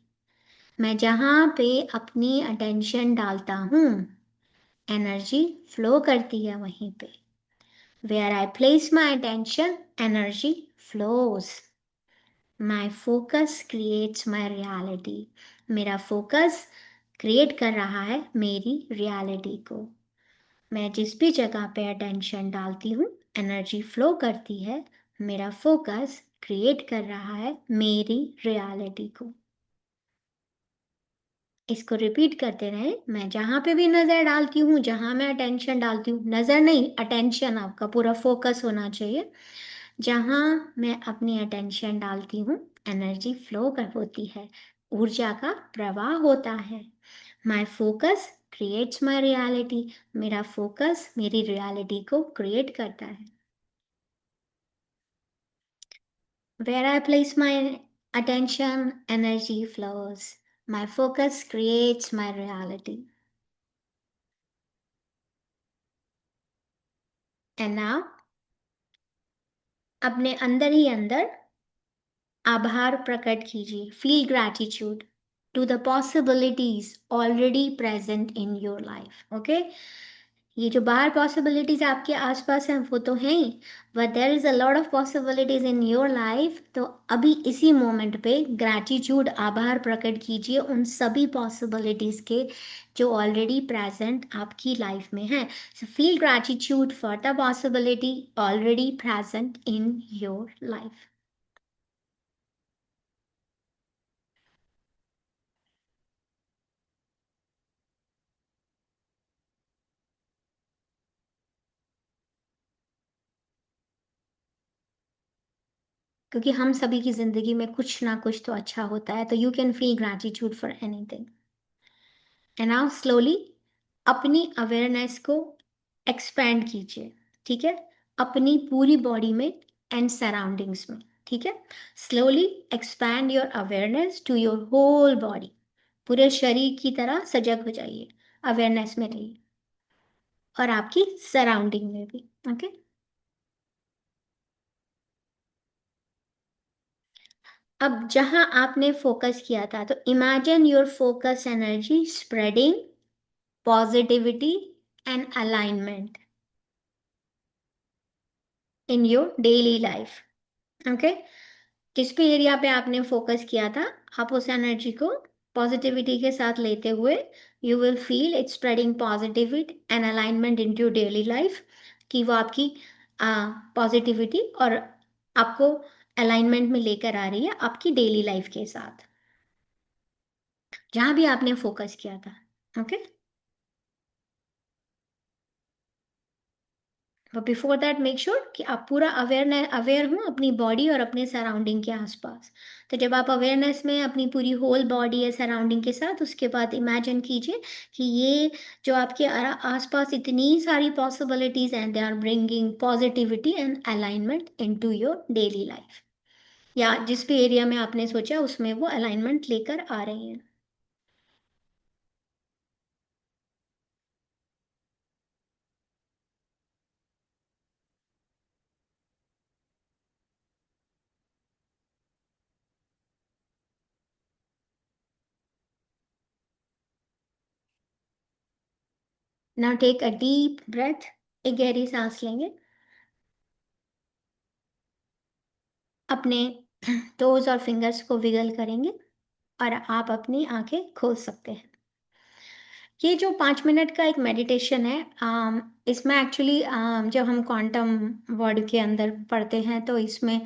मैं जहाँ पे अपनी अटेंशन डालता हूँ, एनर्जी फ्लो करती है वहीं पे। Where I place my attention, energy flows. My focus creates my reality. मेरा फोकस क्रिएट कर रहा है मेरी रियलिटी को। मैं जिस भी जगह पे अटेंशन डालती हूँ, एनर्जी फ्लो करती है, मेरा फोकस क्रिएट कर रहा है मेरी रियलिटी को। इसको रिपीट करते रहे। मैं जहाँ पे भी नज़र डालती हूँ, जहाँ मैं अटेंशन डालती हूँ, नज़र नहीं, अटेंशन, आपका पूरा फोकस होना चाहिए। जहाँ मैं अपनी अटेंशन डालती हूँ, एनर्जी फ्लो कर होती है, ऊर्जा का प्रवाह होता है। My focus creates my reality. मेरा फोकस मेरी रियलिटी को क्रिएट करता है। Where I place my attention, energy flows. My focus creates my reality. And now, अपने अंदर ही अंदर आभार प्रकट कीजिए। Feel gratitude to the possibilities already present in your life. Okay, ये जो बाहर पॉसिबिलिटीज आपके आसपास हैं वो तो हैं ही, but there is a lot of possibilities in your life. तो अभी इसी मोमेंट पे ग्रैटिट्यूड, आभार प्रकट कीजिए उन सभी पॉसिबिलिटीज के जो ऑलरेडी प्रेजेंट आपकी लाइफ में हैं। So feel gratitude for the possibility already present in your life. क्योंकि हम सभी की जिंदगी में कुछ ना कुछ तो अच्छा होता है, तो you can feel gratitude for anything. And now slowly अपनी अवेयरनेस को एक्सपैंड कीजिए। ठीक है, अपनी पूरी बॉडी में एंड सराउंडिंग्स में। ठीक है, slowly expand your awareness to your whole body. पूरे शरीर की तरह सजग हो जाइए, अवेयरनेस में रहिए और आपकी सराउंडिंग में भी। ओके, अब जहां आपने फोकस किया था, तो imagine your focus energy spreading positivity and alignment in your daily life. Okay, जिस भी एरिया पे आपने फोकस किया था, आप उस एनर्जी को पॉजिटिविटी के साथ लेते हुए you will feel it's spreading positivity and alignment into daily life, कि वो आपकी पॉजिटिविटी और आपको अलाइनमेंट में लेकर आ रही है आपकी डेली लाइफ के साथ, जहां भी आपने फोकस किया था। Okay, but before that make sure कि आप पूरा अवेयर हो अपनी बॉडी और अपने सराउंडिंग के आसपास। तो जब आप अवेयरनेस में अपनी पूरी होल बॉडी या सराउंडिंग के साथ, उसके बाद इमेजिन कीजिए कि ये जो आपके आसपास इतनी सारी पॉसिबिलिटीज हैं, they are bringing positivity and alignment into your daily life, या जिस भी एरिया में आपने सोचा उसमें वो अलाइनमेंट लेकर आ रही हैं। Now take a deep breath, एक गहरी सांस लेंगे, अपने टोज और फिंगर्स को विगल करेंगे और आप अपनी आंखें खोल सकते हैं। ये जो 5 मिनट का एक मेडिटेशन है, इसमें एक्चुअली जब हम क्वांटम वर्ड के अंदर पढ़ते हैं तो इसमें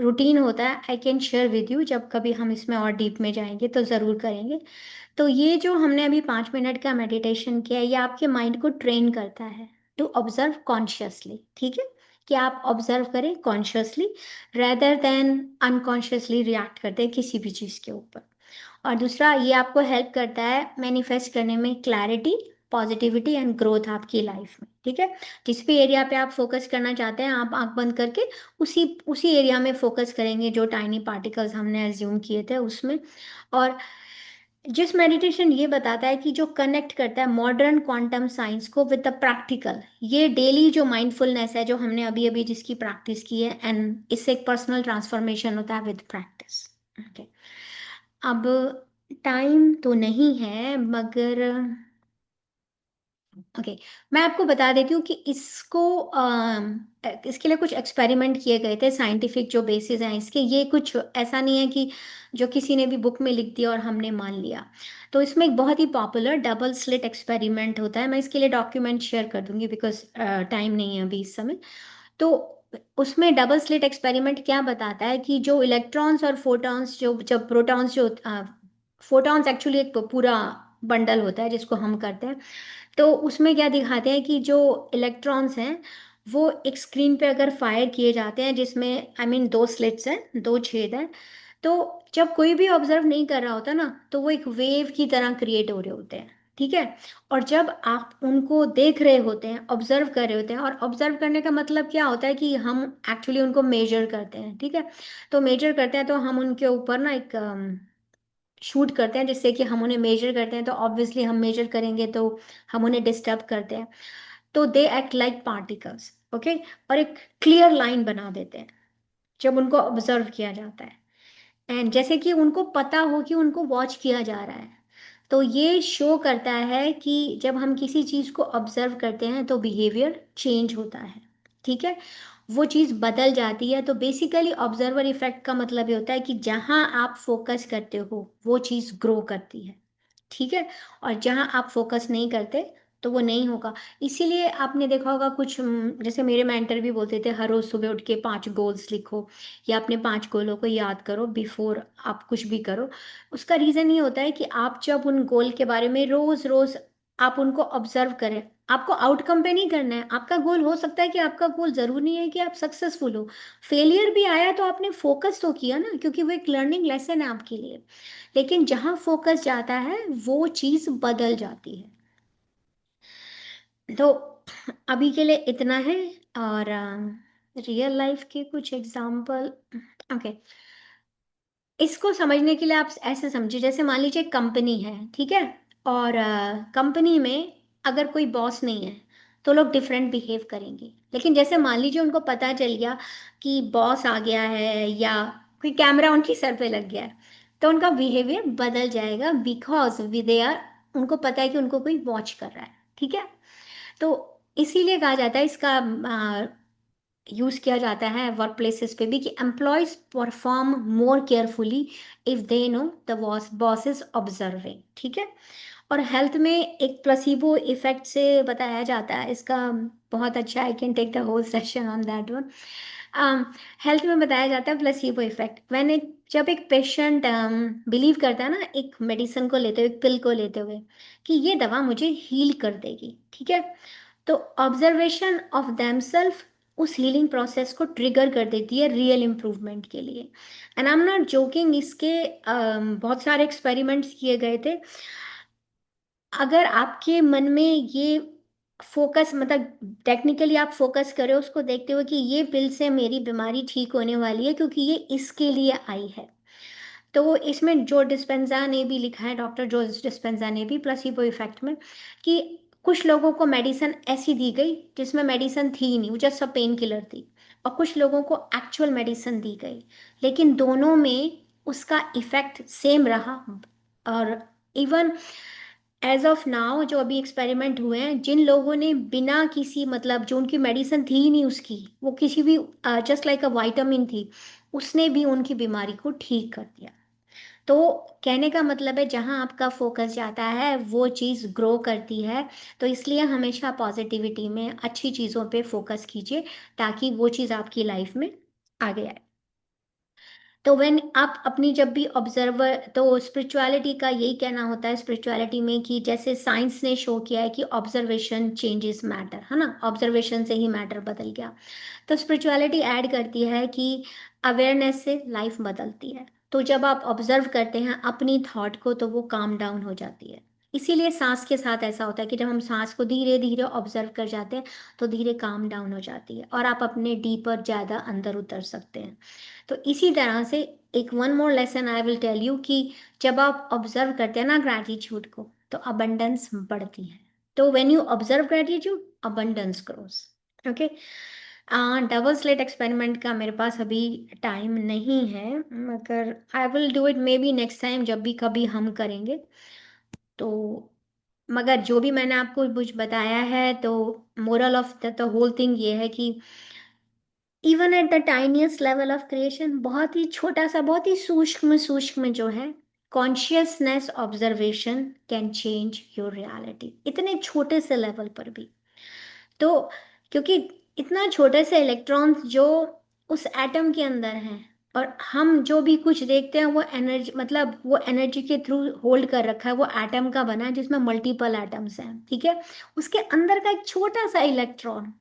रूटीन होता है। I can share with you, जब कभी हम इसमें और डीप में जाएंगे तो ज़रूर करेंगे। तो ये जो हमने अभी 5 मिनट का मेडिटेशन किया है, ये आपके माइंड को ट्रेन करता है टू ऑब्जर्व कॉन्शियसली। ठीक है, कि आप ऑब्जर्व करें consciously rather than unconsciously react करते हैं किसी भी चीज़ के ऊपर। और दूसरा, ये आपको हेल्प करता है मैनिफेस्ट करने में क्लैरिटी, पॉजिटिविटी एंड ग्रोथ आपकी लाइफ में। ठीक है, जिस भी एरिया पे आप फोकस करना चाहते हैं, आप आंख बंद करके उसी उसी एरिया में फोकस करेंगे जो टाइनी पार्टिकल्स हमने एज्यूम किए थे उसमें। और जिस मेडिटेशन ये बताता है कि जो कनेक्ट करता है मॉडर्न क्वांटम साइंस को विद द प्रैक्टिकल, ये डेली जो माइंडफुलनेस है जो हमने अभी अभी जिसकी प्रैक्टिस की है, एंड इससे एक पर्सनल ट्रांसफॉर्मेशन होता है विद प्रैक्टिस। ओके, अब टाइम तो नहीं है, मगर ओके, मैं आपको बता देती हूँ कि इसके लिए कुछ एक्सपेरिमेंट किए गए थे, साइंटिफिक जो बेसिस हैं इसके। ये कुछ ऐसा नहीं है कि जो किसी ने भी बुक में लिख दिया और हमने मान लिया। तो इसमें एक बहुत ही पॉपुलर डबल स्लिट एक्सपेरिमेंट होता है, मैं इसके लिए डॉक्यूमेंट शेयर कर दूंगी बिकॉज टाइम नहीं है अभी इस समय। तो उसमें डबल स्लिट एक्सपेरिमेंट क्या बताता है कि जो इलेक्ट्रॉन्स और फोटॉन्स, जो जब प्रोटॉन्स, जो फोटॉन्स एक्चुअली एक पूरा बंडल होता है जिसको हम करते हैं, तो उसमें क्या दिखाते हैं कि जो इलेक्ट्रॉन्स हैं वो एक स्क्रीन पे अगर फायर किए जाते हैं, जिसमें आई मीन 2 स्लिट्स हैं, 2 छेद हैं, तो जब कोई भी ऑब्जर्व नहीं कर रहा होता ना, तो वो एक वेव की तरह क्रिएट हो रहे होते हैं। ठीक है, और जब आप उनको देख रहे होते हैं, ऑब्जर्व कर रहे होते हैं, और ऑब्जर्व करने का मतलब क्या होता है कि हम एक्चुअली उनको मेजर करते हैं। ठीक है, तो मेजर करते हैं तो हम उनके ऊपर ना एक शूट करते हैं, जिससे कि हम उन्हें मेजर करते हैं, तो ऑब्वियसली हम मेजर करेंगे तो हम उन्हें डिस्टर्ब करते हैं, तो they act like particles. Okay, और एक क्लियर लाइन बना देते हैं जब उनको ऑब्जर्व किया जाता है, एंड जैसे कि उनको पता हो कि उनको वॉच किया जा रहा है। तो ये शो करता है कि जब हम किसी चीज़ को ऑब्जर्व करते हैं तो बिहेवियर चेंज होता है। ठीक है, वो चीज़ बदल जाती है। तो बेसिकली ऑब्जर्वर इफेक्ट का मतलब ये होता है कि जहाँ आप फोकस करते हो वो चीज़ ग्रो करती है। ठीक है, और जहाँ आप फोकस नहीं करते तो वो नहीं होगा। इसीलिए आपने देखा होगा कुछ जैसे मेरे मेंटर भी बोलते थे, हर रोज सुबह उठ के 5 गोल्स लिखो या अपने 5 गोलों को याद करो बिफोर आप कुछ भी करो। उसका रीज़न ये होता है कि आप जब उन गोल के बारे में रोज रोज आप उनको ऑब्जर्व करें, आपको आउटकम पे नहीं करना है। आपका गोल हो सकता है कि आपका गोल जरूरी नहीं है कि आप सक्सेसफुल हो, फेलियर भी आया तो आपने फोकस तो किया ना, क्योंकि वो एक लर्निंग लेसन है आपके लिए। लेकिन जहां फोकस जाता है वो चीज बदल जाती है। तो अभी के लिए इतना है। और रियल लाइफ के कुछ एग्जाम्पल, ओके, इसको समझने के लिए आप ऐसे समझिए, जैसे मान लीजिए कंपनी है, ठीक है, और कंपनी में अगर कोई बॉस नहीं है तो लोग डिफरेंट बिहेव करेंगे। लेकिन जैसे मान लीजिए उनको पता चल गया कि बॉस आ गया है या कोई कैमरा उनकी सर पे लग गया है, तो उनका बिहेवियर बदल जाएगा, बिकॉज वी दे आर, उनको पता है कि उनको कोई वॉच कर रहा है। ठीक है, तो इसीलिए कहा जाता है, इसका यूज किया जाता है वर्क प्लेसेस पे भी, कि employees perform more carefully if they know the boss is observing. ठीक है, और हेल्थ में एक प्लेसिबो इफेक्ट से बताया जाता है, इसका बहुत अच्छा, I can take the whole session on that one. Health में बताया जाता है प्लेसिबो इफेक्ट, व्हेन एक, जब एक पेशेंट बिलीव करता है ना एक मेडिसिन को लेते हुए, एक पिल को लेते हुए, कि ये दवा मुझे हील कर देगी। ठीक है, तो ऑब्जर्वेशन ऑफ देमसेल्फ उस हीलिंग प्रोसेस को ट्रिगर कर देती है रियल इम्प्रूवमेंट के लिए। And I am not joking, इसके बहुत सारे एक्सपेरिमेंट्स किए गए थे। अगर आपके मन में ये फोकस, मतलब टेक्निकली आप फोकस करें उसको देखते हुए कि ये पिल से मेरी बीमारी ठीक होने वाली है क्योंकि ये इसके लिए आई है, तो इसमें जो डिस्पेंजा ने भी लिखा है, डॉक्टर जो डिस्पेंजा ने भी प्लेसिबो इफेक्ट में, कि कुछ लोगों को मेडिसिन ऐसी दी गई जिसमें मेडिसिन थी ही नहीं, वो जस्ट पेन किलर थी, और कुछ लोगों को एक्चुअल मेडिसिन दी गई, लेकिन दोनों में उसका इफेक्ट सेम रहा। और इवन एज ऑफ नाउ जो अभी एक्सपेरिमेंट हुए हैं, जिन लोगों ने बिना किसी, मतलब जो उनकी मेडिसिन थी ही नहीं उसकी, वो किसी भी जस्ट लाइक अ वाइटामिन थी, उसने भी उनकी बीमारी को ठीक कर दिया। तो कहने का मतलब है, जहाँ आपका फोकस जाता है वो चीज़ ग्रो करती है। तो इसलिए हमेशा पॉजिटिविटी में, अच्छी चीज़ों पे फोकस कीजिए ताकि वो चीज़ आपकी लाइफ में आगे आए। तो व्हेन आप अपनी जब भी ऑब्जर्वर, तो स्पिरिचुअलिटी का यही कहना होता है स्पिरिचुअलिटी में, कि जैसे साइंस ने शो किया है कि ऑब्जर्वेशन चेंजेस मैटर, है ना, ऑब्जर्वेशन से ही मैटर बदल गया। तो स्पिरिचुअलिटी ऐड करती है कि अवेयरनेस से लाइफ बदलती है। तो जब आप ऑब्जर्व करते हैं अपनी थॉट को, तो वो काम डाउन हो जाती है। इसीलिए सांस के साथ ऐसा होता है कि जब हम सांस को धीरे धीरे ऑब्जर्व कर जाते हैं तो धीरे काम डाउन हो जाती है और आप अपने डीपर ज़्यादा अंदर उतर सकते हैं। तो इसी तरह से एक one more lesson I will tell you, कि जब आप ऑब्जर्व करते हैं ना ग्रैटिट्यूड को, तो अबंडेंस बढ़ती है। तो when you observe gratitude, abundance grows. Okay, double slit experiment का मेरे पास अभी टाइम नहीं है, मगर I will do it maybe next time, जब भी कभी हम करेंगे तो। मगर जो भी मैंने आपको कुछ बताया है, तो moral of the whole thing ये है कि even at the tiniest level of creation, बहुत ही छोटा सा, बहुत ही सूक्ष्म सूक्ष्म जो है, consciousness observation can change your reality, इतने छोटे से लेवल पर भी। तो क्योंकि इतना छोटे से इलेक्ट्रॉन्स जो उस एटम के अंदर हैं, और हम जो भी कुछ देखते हैं वो एनर्जी, मतलब वो एनर्जी के थ्रू होल्ड कर रखा है, वो एटम का बना है जिसमें मल्टीपल एटम्स हैं। ठीक है, उसके अंदर का एक छोटा सा इलेक्ट्रॉन,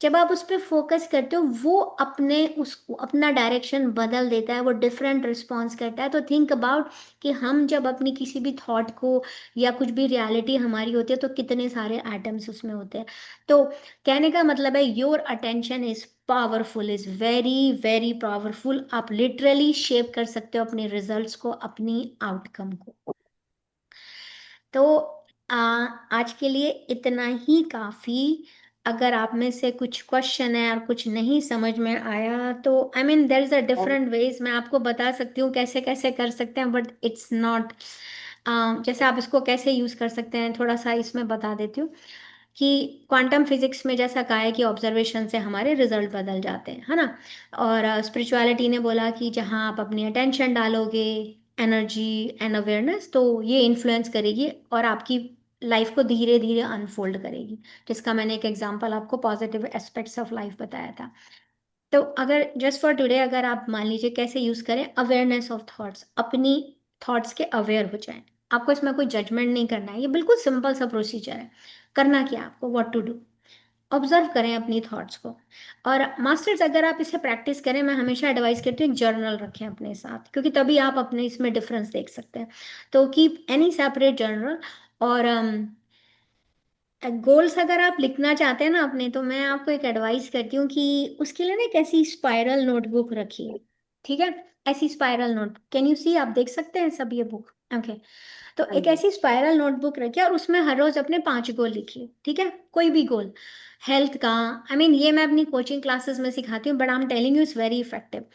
जब आप उस पर फोकस करते हो, वो अपने उस अपना डायरेक्शन बदल देता है, वो डिफरेंट रिस्पॉन्स करता है। तो थिंक अबाउट कि हम जब अपनी किसी भी थॉट को या कुछ भी रियलिटी हमारी होती है, तो कितने सारे एटम्स उसमें होते हैं। तो कहने का मतलब है, your attention is powerful, is very very powerful. आप लिटरली शेप कर सकते हो अपने रिजल्ट्स को, अपनी आउटकम को। तो आज के लिए इतना ही काफ़ी। अगर आप में से कुछ क्वेश्चन है और कुछ नहीं समझ में आया, तो I mean there is a different ways, मैं आपको बता सकती हूँ कैसे कैसे कर सकते हैं, बट इट्स नॉट, जैसे आप इसको कैसे यूज़ कर सकते हैं थोड़ा सा इसमें बता देती हूँ। कि क्वांटम फिजिक्स में जैसा कहा है कि ऑब्जर्वेशन से हमारे रिजल्ट बदल जाते हैं, है ना। और स्पिरिचुअलिटी ने बोला कि जहाँ आप अपनी अटेंशन डालोगे, एनर्जी एंड अवेयरनेस, तो ये इन्फ्लुएंस करेगी और आपकी लाइफ को धीरे धीरे अनफोल्ड करेगी, जिसका मैंने एक एग्जांपल आपको पॉजिटिव एस्पेक्ट्स ऑफ लाइफ बताया था। तो अगर जस्ट फॉर टुडे, अगर आप मान लीजिए कैसे यूज़ करें, अवेयरनेस ऑफ थॉट्स, अपनी थॉट्स के अवेयर हो जाएं। आपको इसमें कोई जजमेंट नहीं करना है, ये बिल्कुल सिंपल सा प्रोसीजर है। करना क्या आपको, व्हाट टू डू, ऑब्जर्व करें अपनी थॉट्स को। और मास्टर्स, अगर आप इसे प्रैक्टिस करें, मैं हमेशा एडवाइस करती हूँ एक जर्नल रखें अपने साथ, क्योंकि तभी आप अपने इसमें डिफरेंस देख सकते हैं। तो कीप एनी सेपरेट जर्नल। और गोल्स अगर आप लिखना चाहते हैं ना अपने, तो मैं आपको एक एडवाइस करती हूँ कि उसके लिए ना एक ऐसी स्पाइरल नोटबुक रखिए। ठीक है, ऐसी spiral note, can you see, आप देख सकते हैं सब ये बुक। ओके, तो हाँ एक जी। ऐसी स्पाइरल नोटबुक रखिए और उसमें हर रोज अपने 5 गोल लिखिए, ठीक है, कोई भी गोल हेल्थ का। आई मीन ये मैं अपनी कोचिंग क्लासेस में सिखाती हूँ, but I am telling you it's very effective.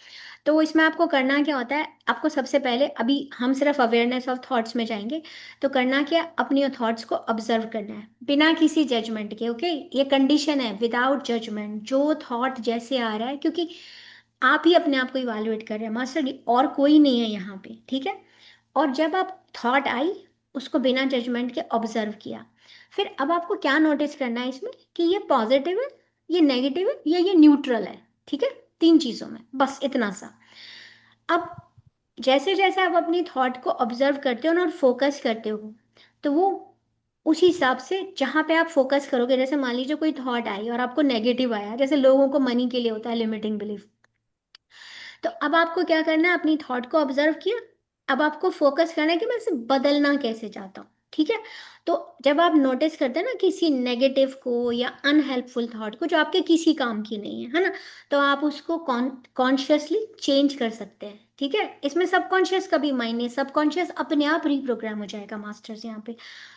तो इसमें आपको करना क्या होता है, आपको सबसे पहले, अभी हम सिर्फ अवेयरनेस ऑफ थॉट्स में जाएंगे, तो करना क्या, अपनी थॉट्स को ऑब्जर्व करना है बिना किसी जजमेंट के। ओके, ये कंडीशन है, विदाउट जजमेंट, जो थॉट जैसे आ रहा है, क्योंकि आप ही अपने आप को इवैल्यूएट कर रहे हैं मास्टर जी, और कोई नहीं है यहाँ पे, ठीक है। और जब आप थॉट आई, उसको बिना जजमेंट के ऑब्जर्व किया, फिर अब आपको क्या नोटिस करना है इसमें, कि ये पॉजिटिव है, ये नेगेटिव है, या ये न्यूट्रल है, ठीक है, 3 चीजों में, बस इतना सा। अब जैसे जैसे आप अपनी थॉट को ऑब्जर्व करते हो ना और फोकस करते हो, तो वो उस हिसाब से जहां पे आप फोकस करोगे, जैसे मान लीजिए कोई थॉट आई और आपको नेगेटिव आया, जैसे लोगों को मनी के लिए होता है लिमिटिंग बिलीफ, तो अब आपको क्या करना है, अपनी थॉट को ऑब्जर्व किया, अब आपको फोकस करना है कि मैं इसे बदलना कैसे चाहता हूँ, ठीक है। तो जब आप नोटिस करते हैं ना किसी नेगेटिव को या अनहेल्पफुल थॉट को जो आपके किसी काम की नहीं है ना, तो आप उसको कॉन्शियसली चेंज कर सकते हैं, ठीक है। इसमें सबकॉन्शियस का भी मायने, सबकॉन्शियस अपने आप रिप्रोग्राम हो जाएगा मास्टर्स यहाँ पे।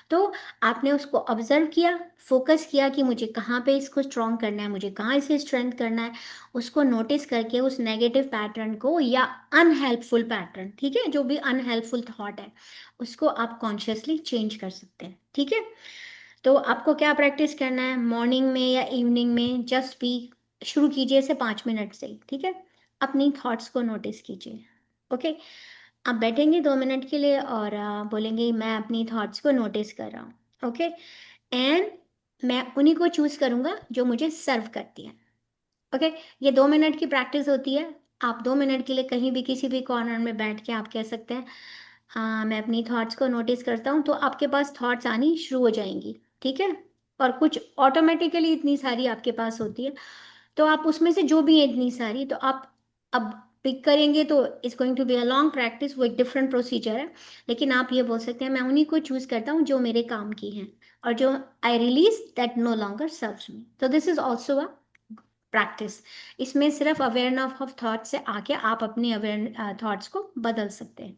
तो आपने उसको ऑब्जर्व किया, फोकस किया कि मुझे कहाँ पे इसको स्ट्रॉन्ग करना है, मुझे कहाँ इसे स्ट्रेंथ करना है, उसको नोटिस करके उस नेगेटिव पैटर्न को या अनहेल्पफुल पैटर्न, ठीक है, जो भी अनहेल्पफुल थॉट है, उसको आप कॉन्शियसली चेंज कर सकते हैं, ठीक है। तो आपको क्या प्रैक्टिस करना है, मॉर्निंग में या इवनिंग में, जस्ट भी शुरू कीजिए इसे 5 मिनट से ही, ठीक है। अपनी थॉट्स को नोटिस कीजिए। ओके, आप बैठेंगे 2 मिनट के लिए और बोलेंगे मैं अपनी थॉट्स को नोटिस कर रहा हूँ। ओके, एंड मैं उन्हीं को चूज करूंगा जो मुझे सर्व करती है। ओके, ये 2 मिनट की प्रैक्टिस होती है। आप 2 मिनट के लिए कहीं भी किसी भी कॉर्नर में बैठ के आप कह सकते हैं, हाँ मैं अपनी थॉट्स को नोटिस करता हूँ, तो आपके पास थॉट्स आनी शुरू हो जाएंगी, ठीक है। और कुछ ऑटोमेटिकली इतनी सारी आपके पास होती है, तो आप उसमें से जो भी है इतनी सारी, तो आप अब पिक करेंगे, तो it's going to be a long practice, वो एक डिफरेंट प्रोसीजर है। लेकिन आप ये बोल सकते हैं मैं उन्हीं को चूज करता हूँ जो मेरे काम की हैं, और जो I release that no longer serves me. तो this is also a practice. इसमें सिर्फ अवेयरनेस ऑफ थॉट से आके आप अपनी अवेयर थॉट्स को बदल सकते हैं।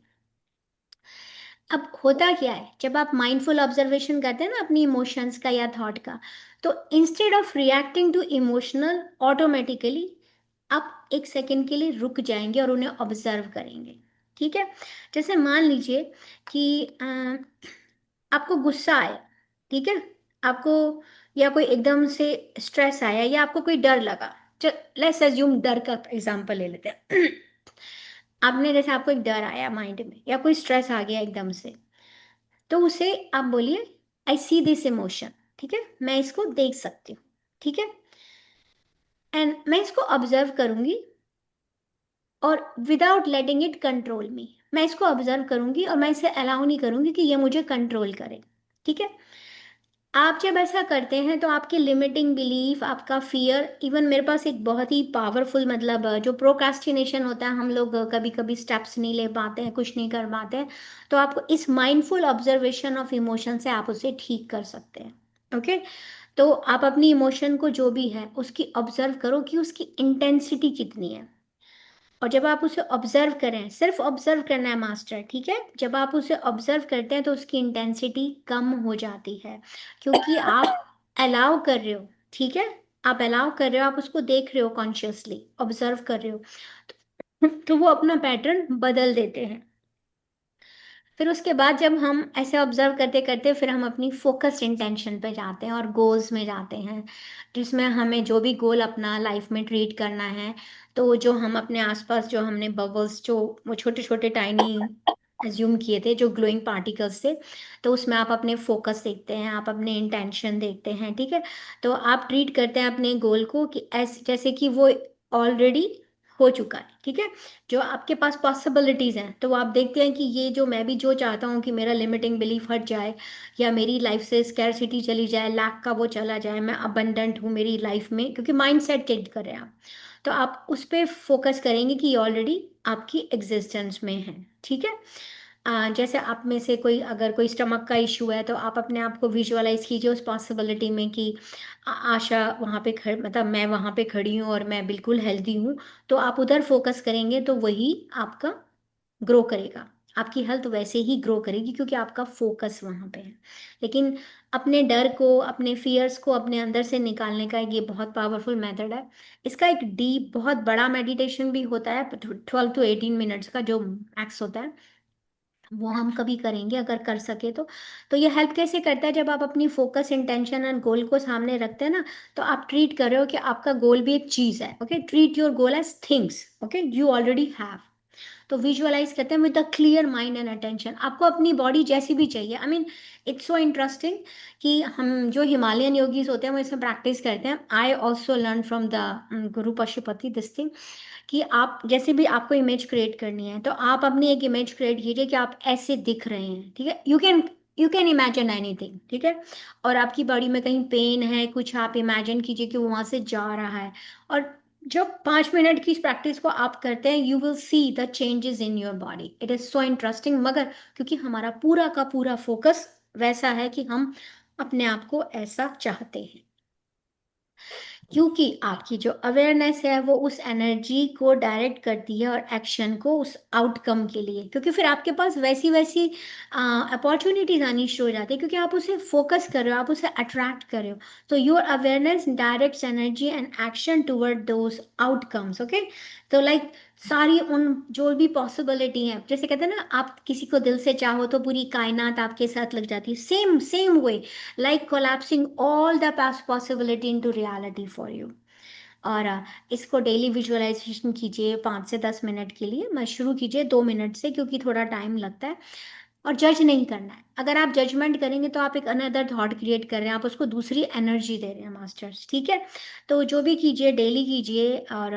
अब होता क्या है, जब आप माइंडफुल ऑब्जर्वेशन करते हैं ना अपनी इमोशंस का या थॉट का, तो instead of reacting to emotional, automatically आप 1 सेकेंड के लिए रुक जाएंगे और उन्हें ऑब्जर्व करेंगे, ठीक है। जैसे मान लीजिए कि आपको गुस्सा आया, ठीक है, आपको, या कोई एकदम से स्ट्रेस आया, या आपको कोई डर लगा, लेट्स अज्यूम डर का एग्जांपल ले लेते हैं। आपने, जैसे आपको एक डर आया माइंड में, या कोई स्ट्रेस आ गया एकदम से, तो उसे आप बोलिए आई सी दिस इमोशन, ठीक है, मैं इसको देख सकती हूँ, ठीक है, एंड मैं इसको ऑब्जर्व करूंगी, और विदाउट लेटिंग इट कंट्रोल मी, मैं इसको ऑब्जर्व करूंगी और मैं इसे अलाउ नहीं करूंगी कि ये मुझे कंट्रोल करे, ठीक है। आप जब ऐसा करते हैं तो आपकी लिमिटिंग बिलीफ, आपका फियर, इवन मेरे पास एक बहुत ही पावरफुल, मतलब जो प्रोक्रास्टिनेशन होता है, हम लोग कभी कभी स्टेप्स नहीं ले पाते हैं, कुछ नहीं कर पाते हैं, तो आपको इस माइंडफुल ऑब्जर्वेशन ऑफ इमोशन से आप उसे ठीक कर सकते हैं। ओके, तो आप अपनी इमोशन को जो भी है उसकी ऑब्जर्व करो कि उसकी इंटेंसिटी कितनी है, और जब आप उसे ऑब्जर्व करें, सिर्फ ऑब्जर्व करना है मास्टर, ठीक है, जब आप उसे ऑब्जर्व करते हैं तो उसकी इंटेंसिटी कम हो जाती है, क्योंकि आप अलाउ कर रहे हो, ठीक है, आप अलाउ कर रहे हो, आप उसको देख रहे हो, कॉन्शियसली ऑब्जर्व कर रहे हो, तो वो अपना पैटर्न बदल देते हैं। फिर उसके बाद जब हम ऐसे ऑब्जर्व करते करते, फिर हम अपनी फोकस्ड इंटेंशन पे जाते हैं और गोल्स में जाते हैं, जिसमें हमें जो भी गोल अपना लाइफ में ट्रीट करना है, तो जो हम अपने आसपास, जो हमने बबल्स, जो वो छोटे छोटे टाइनी एज्यूम किए थे, जो ग्लोइंग पार्टिकल्स थे, तो उसमें आप अपने फोकस देखते हैं, आप अपने इंटेंशन देखते हैं, ठीक है। तो आप ट्रीट करते हैं अपने गोल को कि ऐसे जैसे कि वो ऑलरेडी हो चुका है, ठीक है। जो आपके पास पॉसिबिलिटीज हैं, तो आप देखते हैं कि ये जो मैं भी जो चाहता हूँ कि मेरा लिमिटिंग बिलीफ हट जाए, या मेरी लाइफ से स्कैरसिटी चली जाए, लैक का वो चला जाए, मैं अबंडेंट हूँ मेरी लाइफ में, क्योंकि माइंड सेट चेंज कर रहे हैं आप, तो आप उस पर फोकस करेंगे कि ये ऑलरेडी आपकी एग्जिस्टेंस में है, ठीक है। जैसे आप में से कोई, अगर कोई स्टमक का इशू है, तो आप अपने आप को विजुअलाइज कीजिए उस पॉसिबिलिटी में कि आशा वहाँ पे मतलब मैं वहाँ पे खड़ी हूँ और मैं बिल्कुल हेल्दी हूँ, तो आप उधर फोकस करेंगे तो वही आपका ग्रो करेगा, आपकी हेल्थ वैसे ही ग्रो करेगी क्योंकि आपका फोकस वहाँ पे है। लेकिन अपने डर को, अपने फियर्स को अपने अंदर से निकालने का ये बहुत पावरफुल मेथड है। इसका एक डीप बहुत बड़ा मेडिटेशन भी होता है 12 to 18 मिनट्स का, जो मैक्स होता है, वो हम कभी करेंगे अगर कर सके तो ये हेल्प कैसे करता है, जब आप अपनी फोकस, इंटेंशन एंड गोल को सामने रखते हैं ना, तो आप ट्रीट कर रहे हो कि आपका गोल भी एक चीज है। Okay, treat your goal as things, okay, you already have. तो विजुअलाइज करते हैं with the clear mind and attention. आपको अपनी बॉडी जैसी भी चाहिए। I mean it's so interesting कि हम जो हिमालयन योगीज होते हैं वो इसमें प्रैक्टिस करते हैं। I also learn from the Guru Pashupati this thing, कि आप जैसे भी आपको इमेज क्रिएट करनी है तो आप अपनी एक इमेज क्रिएट कीजिए कि आप ऐसे दिख रहे हैं, ठीक है। यू कैन इमेजिन एनीथिंग, ठीक है। और आपकी बॉडी में कहीं पेन है कुछ, आप इमेजिन कीजिए कि वो वहां से जा रहा है। और जब 5 मिनट की इस प्रैक्टिस को आप करते हैं, you will see the changes in your body. It is so interesting. मगर क्योंकि हमारा पूरा का पूरा फोकस वैसा है कि हम अपने आप को ऐसा चाहते हैं, क्योंकि आपकी जो अवेयरनेस है वो उस एनर्जी को डायरेक्ट करती है और एक्शन को उस आउटकम के लिए, क्योंकि फिर आपके पास वैसी वैसी अपॉर्चुनिटीज आनी शुरू हो जाती है, क्योंकि आप उसे फोकस कर रहे हो, आप उसे अट्रैक्ट कर रहे हो। तो your awareness directs energy and action toward those outcomes. Okay, तो लाइक सारी उन जो भी पॉसिबिलिटी है, जैसे कहते हैं ना, आप किसी को दिल से चाहो तो पूरी कायनात आपके साथ लग जाती है। Same same way, like collapsing all the past possibility into reality for you। और इसको डेली विजुअलाइजेशन कीजिए 5 से 10 मिनट के लिए। मैं शुरू कीजिए 2 मिनट से, क्योंकि थोड़ा टाइम लगता है। और जज नहीं करना है। अगर आप जजमेंट करेंगे तो आप एक अनदर थॉट क्रिएट कर रहे हैं, आप उसको दूसरी एनर्जी दे रहे हैं मास्टर्स, ठीक है। तो जो भी कीजिए डेली कीजिए और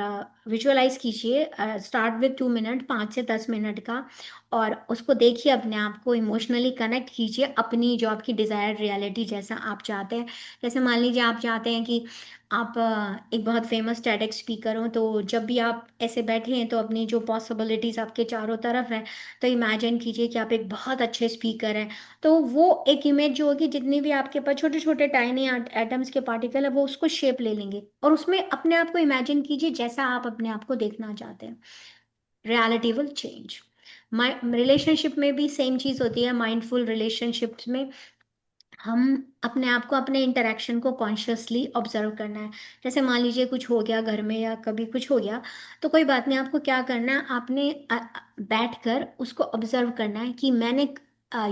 विजुअलाइज कीजिए। स्टार्ट विथ 2 मिनट, 5 से 10 मिनट का। और उसको देखिए, अपने आप को इमोशनली कनेक्ट कीजिए अपनी जो आपकी डिजायर्ड रियलिटी, जैसा आप चाहते हैं। जैसे मान लीजिए आप चाहते हैं कि आप एक बहुत फेमस टेडेक्स स्पीकर हो, तो जब भी आप ऐसे बैठे हैं तो अपनी जो पॉसिबिलिटीज आपके चारों तरफ है, तो इमेजिन कीजिए कि आप एक बहुत अच्छे स्पीकर हैं। तो वो एक इमेज जो होगी, जितनी भी आपके पास छोटे छोटे टाइनी एटम्स के पार्टिकल है, वो उसको शेप ले लेंगे और उसमें अपने आप को इमेजिन कीजिए जैसा आप अपने आप को देखना चाहते हैं। Reality will change. रिलेशनशिप में भी सेम चीज होती है। माइंडफुल रिलेशनशिप्स में हम अपने आप को, अपने इंटरेक्शन को कॉन्शियसली ऑब्जर्व करना है। जैसे मान लीजिए कुछ हो गया घर में या कभी कुछ हो गया, तो कोई बात नहीं, आपको क्या करना है, आपने बैठकर उसको ऑब्जर्व करना है कि मैंने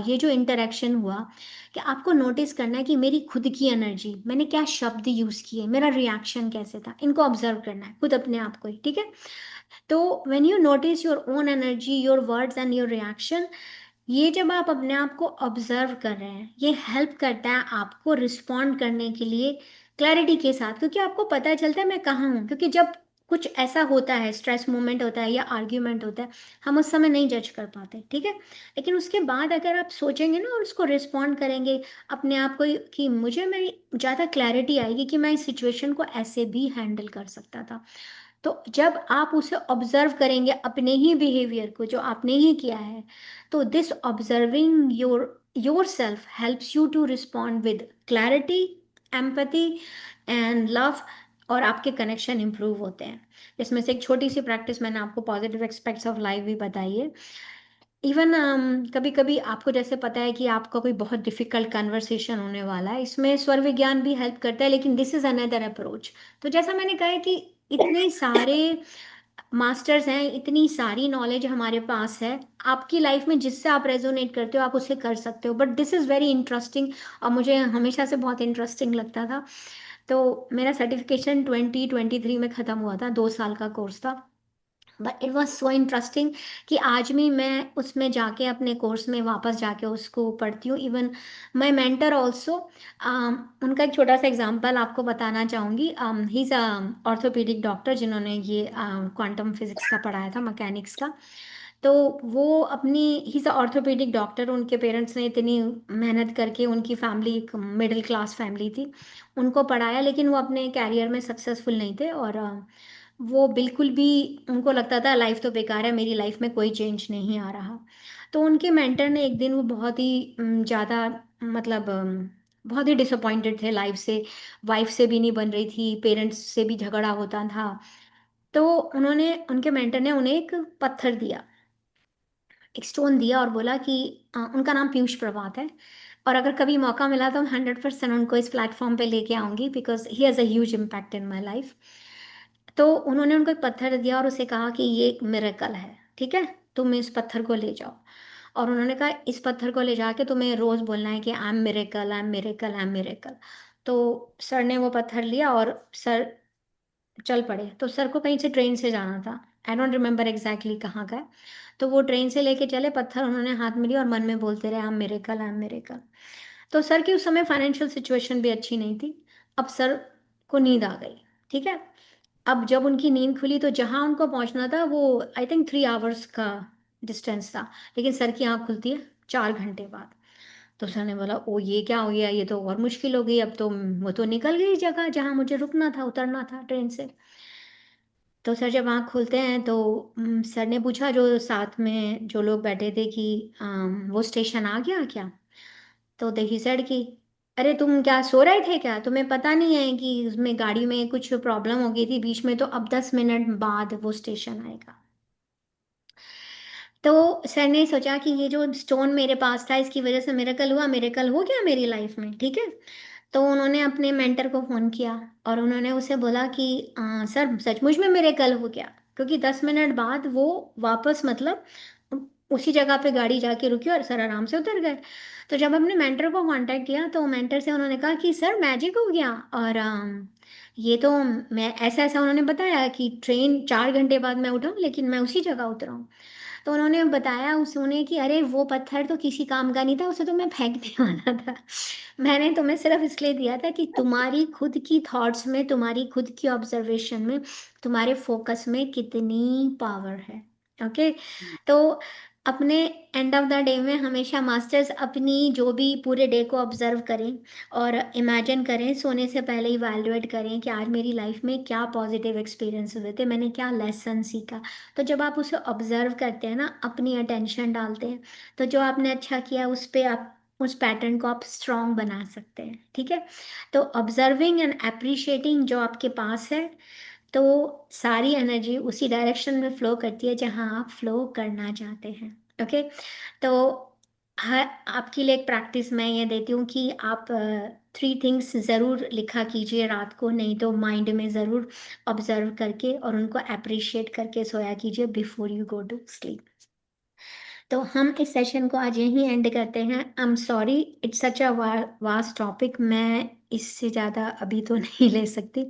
ये जो इंटरेक्शन हुआ, कि आपको नोटिस करना है कि मेरी खुद की एनर्जी, मैंने क्या शब्द यूज किए, मेरा रिएक्शन कैसे था, इनको ऑब्जर्व करना है खुद अपने आप को ही, ठीक है। तो when you notice your own energy, your words and your reaction, ये जब आप अपने आप को ऑब्जर्व कर रहे हैं, ये हेल्प करता है आपको रिस्पॉन्ड करने के लिए क्लैरिटी के साथ, क्योंकि आपको पता चलता है मैं कहाँ हूँ। क्योंकि जब कुछ ऐसा होता है, स्ट्रेस मोमेंट होता है या आर्ग्यूमेंट होता है, हम उस समय नहीं जज कर पाते, ठीक है। लेकिन उसके बाद अगर आप सोचेंगे ना और उसको रिस्पॉन्ड करेंगे अपने आप को, कि मुझे मैं ज़्यादा क्लैरिटी आएगी कि मैं इस सिचुएशन को ऐसे भी हैंडल कर सकता था। तो जब आप उसे ऑब्जर्व करेंगे अपने ही बिहेवियर को जो आपने ही किया है, तो this observing yourself helps you to respond with clarity, empathy and love, और आपके कनेक्शन इंप्रूव होते हैं। इसमें से एक छोटी सी प्रैक्टिस मैंने आपको पॉजिटिव एस्पेक्ट्स ऑफ लाइफ भी बताई है। इवन कभी कभी आपको जैसे पता है कि आपका कोई बहुत डिफिकल्ट कन्वर्सेशन होने वाला है, इसमें स्वर विज्ञान भी हेल्प करता है, लेकिन दिस इज अनदर अप्रोच। तो जैसा मैंने कहा है कि इतने सारे मास्टर्स हैं, इतनी सारी नॉलेज हमारे पास है, आपकी लाइफ में जिससे आप रेजोनेट करते हो आप उसे कर सकते हो। But this is very interesting, और मुझे हमेशा से बहुत इंटरेस्टिंग लगता था। तो मेरा सर्टिफिकेशन 2023 में ख़त्म हुआ था, 2 साल का कोर्स था। But it was so interesting कि आज भी मैं उसमें जाके अपने कोर्स में वापस जाके उसको पढ़ती हूँ। इवन माई मेंटर ऑल्सो, उनका एक छोटा सा एग्जांपल आपको बताना चाहूँगी। ही इज़ ऑर्थोपेडिक डॉक्टर जिन्होंने ये क्वांटम फिजिक्स का पढ़ाया था, मैकेनिक्स का। तो वो अपनी, ही इज़ ऑर्थोपेडिक डॉक्टर, उनके पेरेंट्स ने इतनी मेहनत करके, उनकी फैमिली एक मिडिल क्लास फैमिली थी, उनको पढ़ाया, लेकिन वो अपने कैरियर में सक्सेसफुल नहीं थे। और वो बिल्कुल भी, उनको लगता था लाइफ तो बेकार है, मेरी लाइफ में कोई चेंज नहीं आ रहा। तो उनके मेंटर ने एक दिन, वो बहुत ही ज़्यादा, मतलब बहुत ही डिसअपॉइंटेड थे लाइफ से, वाइफ से भी नहीं बन रही थी, पेरेंट्स से भी झगड़ा होता था। तो उन्होंने, उनके मेंटर ने उन्हें एक पत्थर दिया, एक स्टोन दिया और बोला कि उनका नाम पीयूष प्रभात है, और अगर कभी मौका मिला तो 100% उनको इस प्लेटफॉर्म पे लेके आऊंगी, because he has a huge impact in my life. तो उन्होंने उनको एक पत्थर दिया और उसे कहा कि ये एक मिरेकल है, ठीक है, तुम इस पत्थर को ले जाओ। और उन्होंने कहा इस पत्थर को ले जाके तुम्हें रोज बोलना है कि I am miracle, I am miracle, I am miracle. तो सर ने वो पत्थर लिया और सर चल पड़े। तो सर को कहीं से ट्रेन से जाना था, आई डोंट रिमेम्बर एग्जैक्टली कहाँ का है। तो वो ट्रेन से लेके चले, पत्थर उन्होंने हाथ में लिया और मन में बोलते रहे I am miracle, I am miracle. तो सर की उस समय फाइनेंशियल सिचुएशन भी अच्छी नहीं थी। अब सर को नींद आ गई, ठीक है। अब जब उनकी नींद खुली तो जहां उनको पहुंचना था वो आई थिंक 3 आवर्स का डिस्टेंस था, लेकिन सर की आंख खुलती है 4 घंटे बाद। तो सर ने बोला ओ ये क्या हो गया, ये तो और मुश्किल हो गई, अब तो वो तो निकल गई जगह जहां मुझे रुकना था, उतरना था ट्रेन से। तो सर जब आँख खोलते हैं तो सर ने पूछा जो साथ में जो लोग बैठे थे कि वो स्टेशन आ गया क्या। तो देखी सर कि अरे तुम क्या सो रहे थे क्या, तुम्हें पता नहीं है कि उसमें गाड़ी में कुछ प्रॉब्लम हो गई थी बीच में, तो अब 10 मिनट बाद वो स्टेशन आएगा। तो सर ने सोचा कि ये जो स्टोन मेरे पास था इसकी वजह से मिरेकल हुआ, मिरेकल हो गया मेरी लाइफ में, ठीक है। तो उन्होंने अपने मेंटर को फ़ोन किया और उन्होंने उसे बोला कि सर सचमुच में मिरेकल हो गया, क्योंकि 10 मिनट बाद वो वापस मतलब उसी जगह पे गाड़ी जाके रुकी और सर आराम से उतर गए। तो जब अपने मेंटर को कांटेक्ट किया तो मेंटर से उन्होंने कहा कि सर मैजिक हो गया, और ये तो मैं ऐसा ऐसा उन्होंने बताया कि ट्रेन 4 घंटे बाद मैं उठा हूँ लेकिन मैं उसी जगह उतरा हूँ। तो उन्होंने बताया उन्हें कि अरे वो पत्थर तो किसी काम का नहीं था, उसे तो मैं फेंकने वाला था। मैंने तुम्हें सिर्फ इसलिए दिया था कि तुम्हारी खुद की थॉट्स में, तुम्हारी खुद की ऑब्जर्वेशन में, तुम्हारे फोकस में कितनी पावर है। ओके। तो अपने एंड ऑफ द डे में हमेशा मास्टर्स अपनी जो भी पूरे डे को ऑब्जर्व करें और इमेजिन करें, सोने से पहले इवैल्यूएट करें कि आज मेरी लाइफ में क्या पॉजिटिव एक्सपीरियंस हुए थे, मैंने क्या लेसन सीखा। तो जब आप उसे ऑब्जर्व करते हैं ना, अपनी अटेंशन डालते हैं, तो जो आपने अच्छा किया उस पर आप उस पैटर्न को आप स्ट्रॉन्ग बना सकते हैं, ठीक है। तो ऑब्जर्विंग एंड अप्रिशिएटिंग जो आपके पास है, तो सारी एनर्जी उसी डायरेक्शन में फ्लो करती है जहां आप फ्लो करना चाहते हैं। ओके। तो हर आपके लिए एक प्रैक्टिस मैं ये देती हूँ कि आप 3 थिंग्स ज़रूर लिखा कीजिए रात को, नहीं तो माइंड में ज़रूर ऑब्जर्व करके और उनको अप्रिशिएट करके सोया कीजिए before you go to sleep. तो हम इस सेशन को आज यहीं एंड करते हैं। I am sorry, it's such a vast topic, मैं इससे ज़्यादा अभी तो नहीं ले सकती,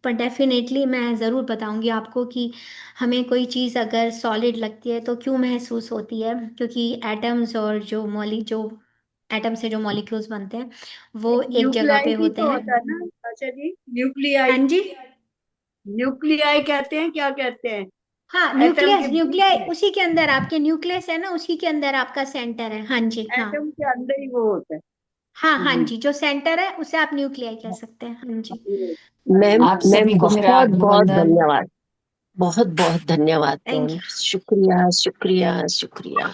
पर डेफिनेटली मैं ज़रूर बताऊंगी आपको कि हमें कोई चीज़ अगर सॉलिड लगती है तो क्यों महसूस होती है, क्योंकि एटम्स और जो एटम से जो मॉलिक्यूल्स बनते हैं वो एक जगह न्यूक्लियाई पे भी होते तो हैं। होता है ना आशा जी, हाँ न्यूक्लियाई। जी। न्यूक्लियाई कहते हैं, क्या कहते हैं? हाँ एटम न्यूक्लियस, के बीच न्यूक्लियाई में, उसी के अंदर आपके न्यूक्लियस है ना, उसी के अंदर आपका सेंटर है। हाँ जी हाँ। एटम के अंदर ही वो होता है। हाँ हाँ जी। जी, जो सेंटर है उसे आप न्यूक्लियाई कह सकते हैं। हाँ जी। मैम आप मैम सभी को मेरा बहुत बहुत अभिनंदन। धन्यवाद, बहुत बहुत धन्यवाद थैंक मैम, यू। शुक्रिया शुक्रिया शुक्रिया।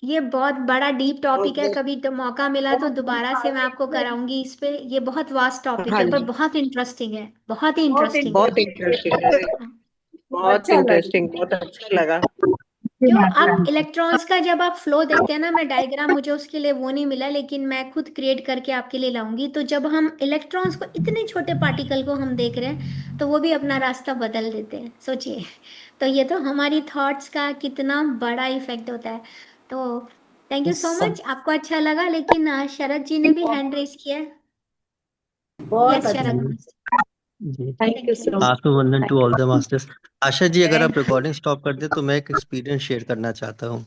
ये बहुत बड़ा डीप टॉपिक है, बहुत कभी तो मौका मिला तो दोबारा से मैं आपको कराऊंगी इस पे। ये बहुत वास्ट टॉपिक हाँ है पर जी, बहुत इंटरेस्टिंग है, बहुत ही बहुत इंटरेस्टिंग है। बहुत इंटरेस्टिंग इंटरेस्टिंग, हाँ। बहुत अच्छा लगा। इंटरेस्टिंग, बहुत अच्छा लगा। जो आप इलेक्ट्रॉन्स का जब आप फ्लो देखते हैं ना, मैं डायग्राम मुझे उसके लिए वो नहीं मिला लेकिन मैं खुद क्रिएट करके आपके लिए लाऊंगी। तो जब हम इलेक्ट्रॉन्स को, इतने छोटे पार्टिकल को हम देख रहे हैं, तो वो भी अपना रास्ता बदल देते हैं, सोचिए। तो ये तो हमारी थॉट्स का कितना बड़ा इफेक्ट होता है। तो थैंक यू सो सब मच, आपको अच्छा लगा, लेकिन शरद जी ने भी हैंड रेस किया है। बहुत यस अच्छा। Sharad master, ji, thank you. आत्मवंदन to all the masters. Asha ji, अगर आप थैंक यू। रिकॉर्डिंग स्टॉप कर दे तो मैं एक एक्सपीरियंस शेयर करना चाहता हूँ।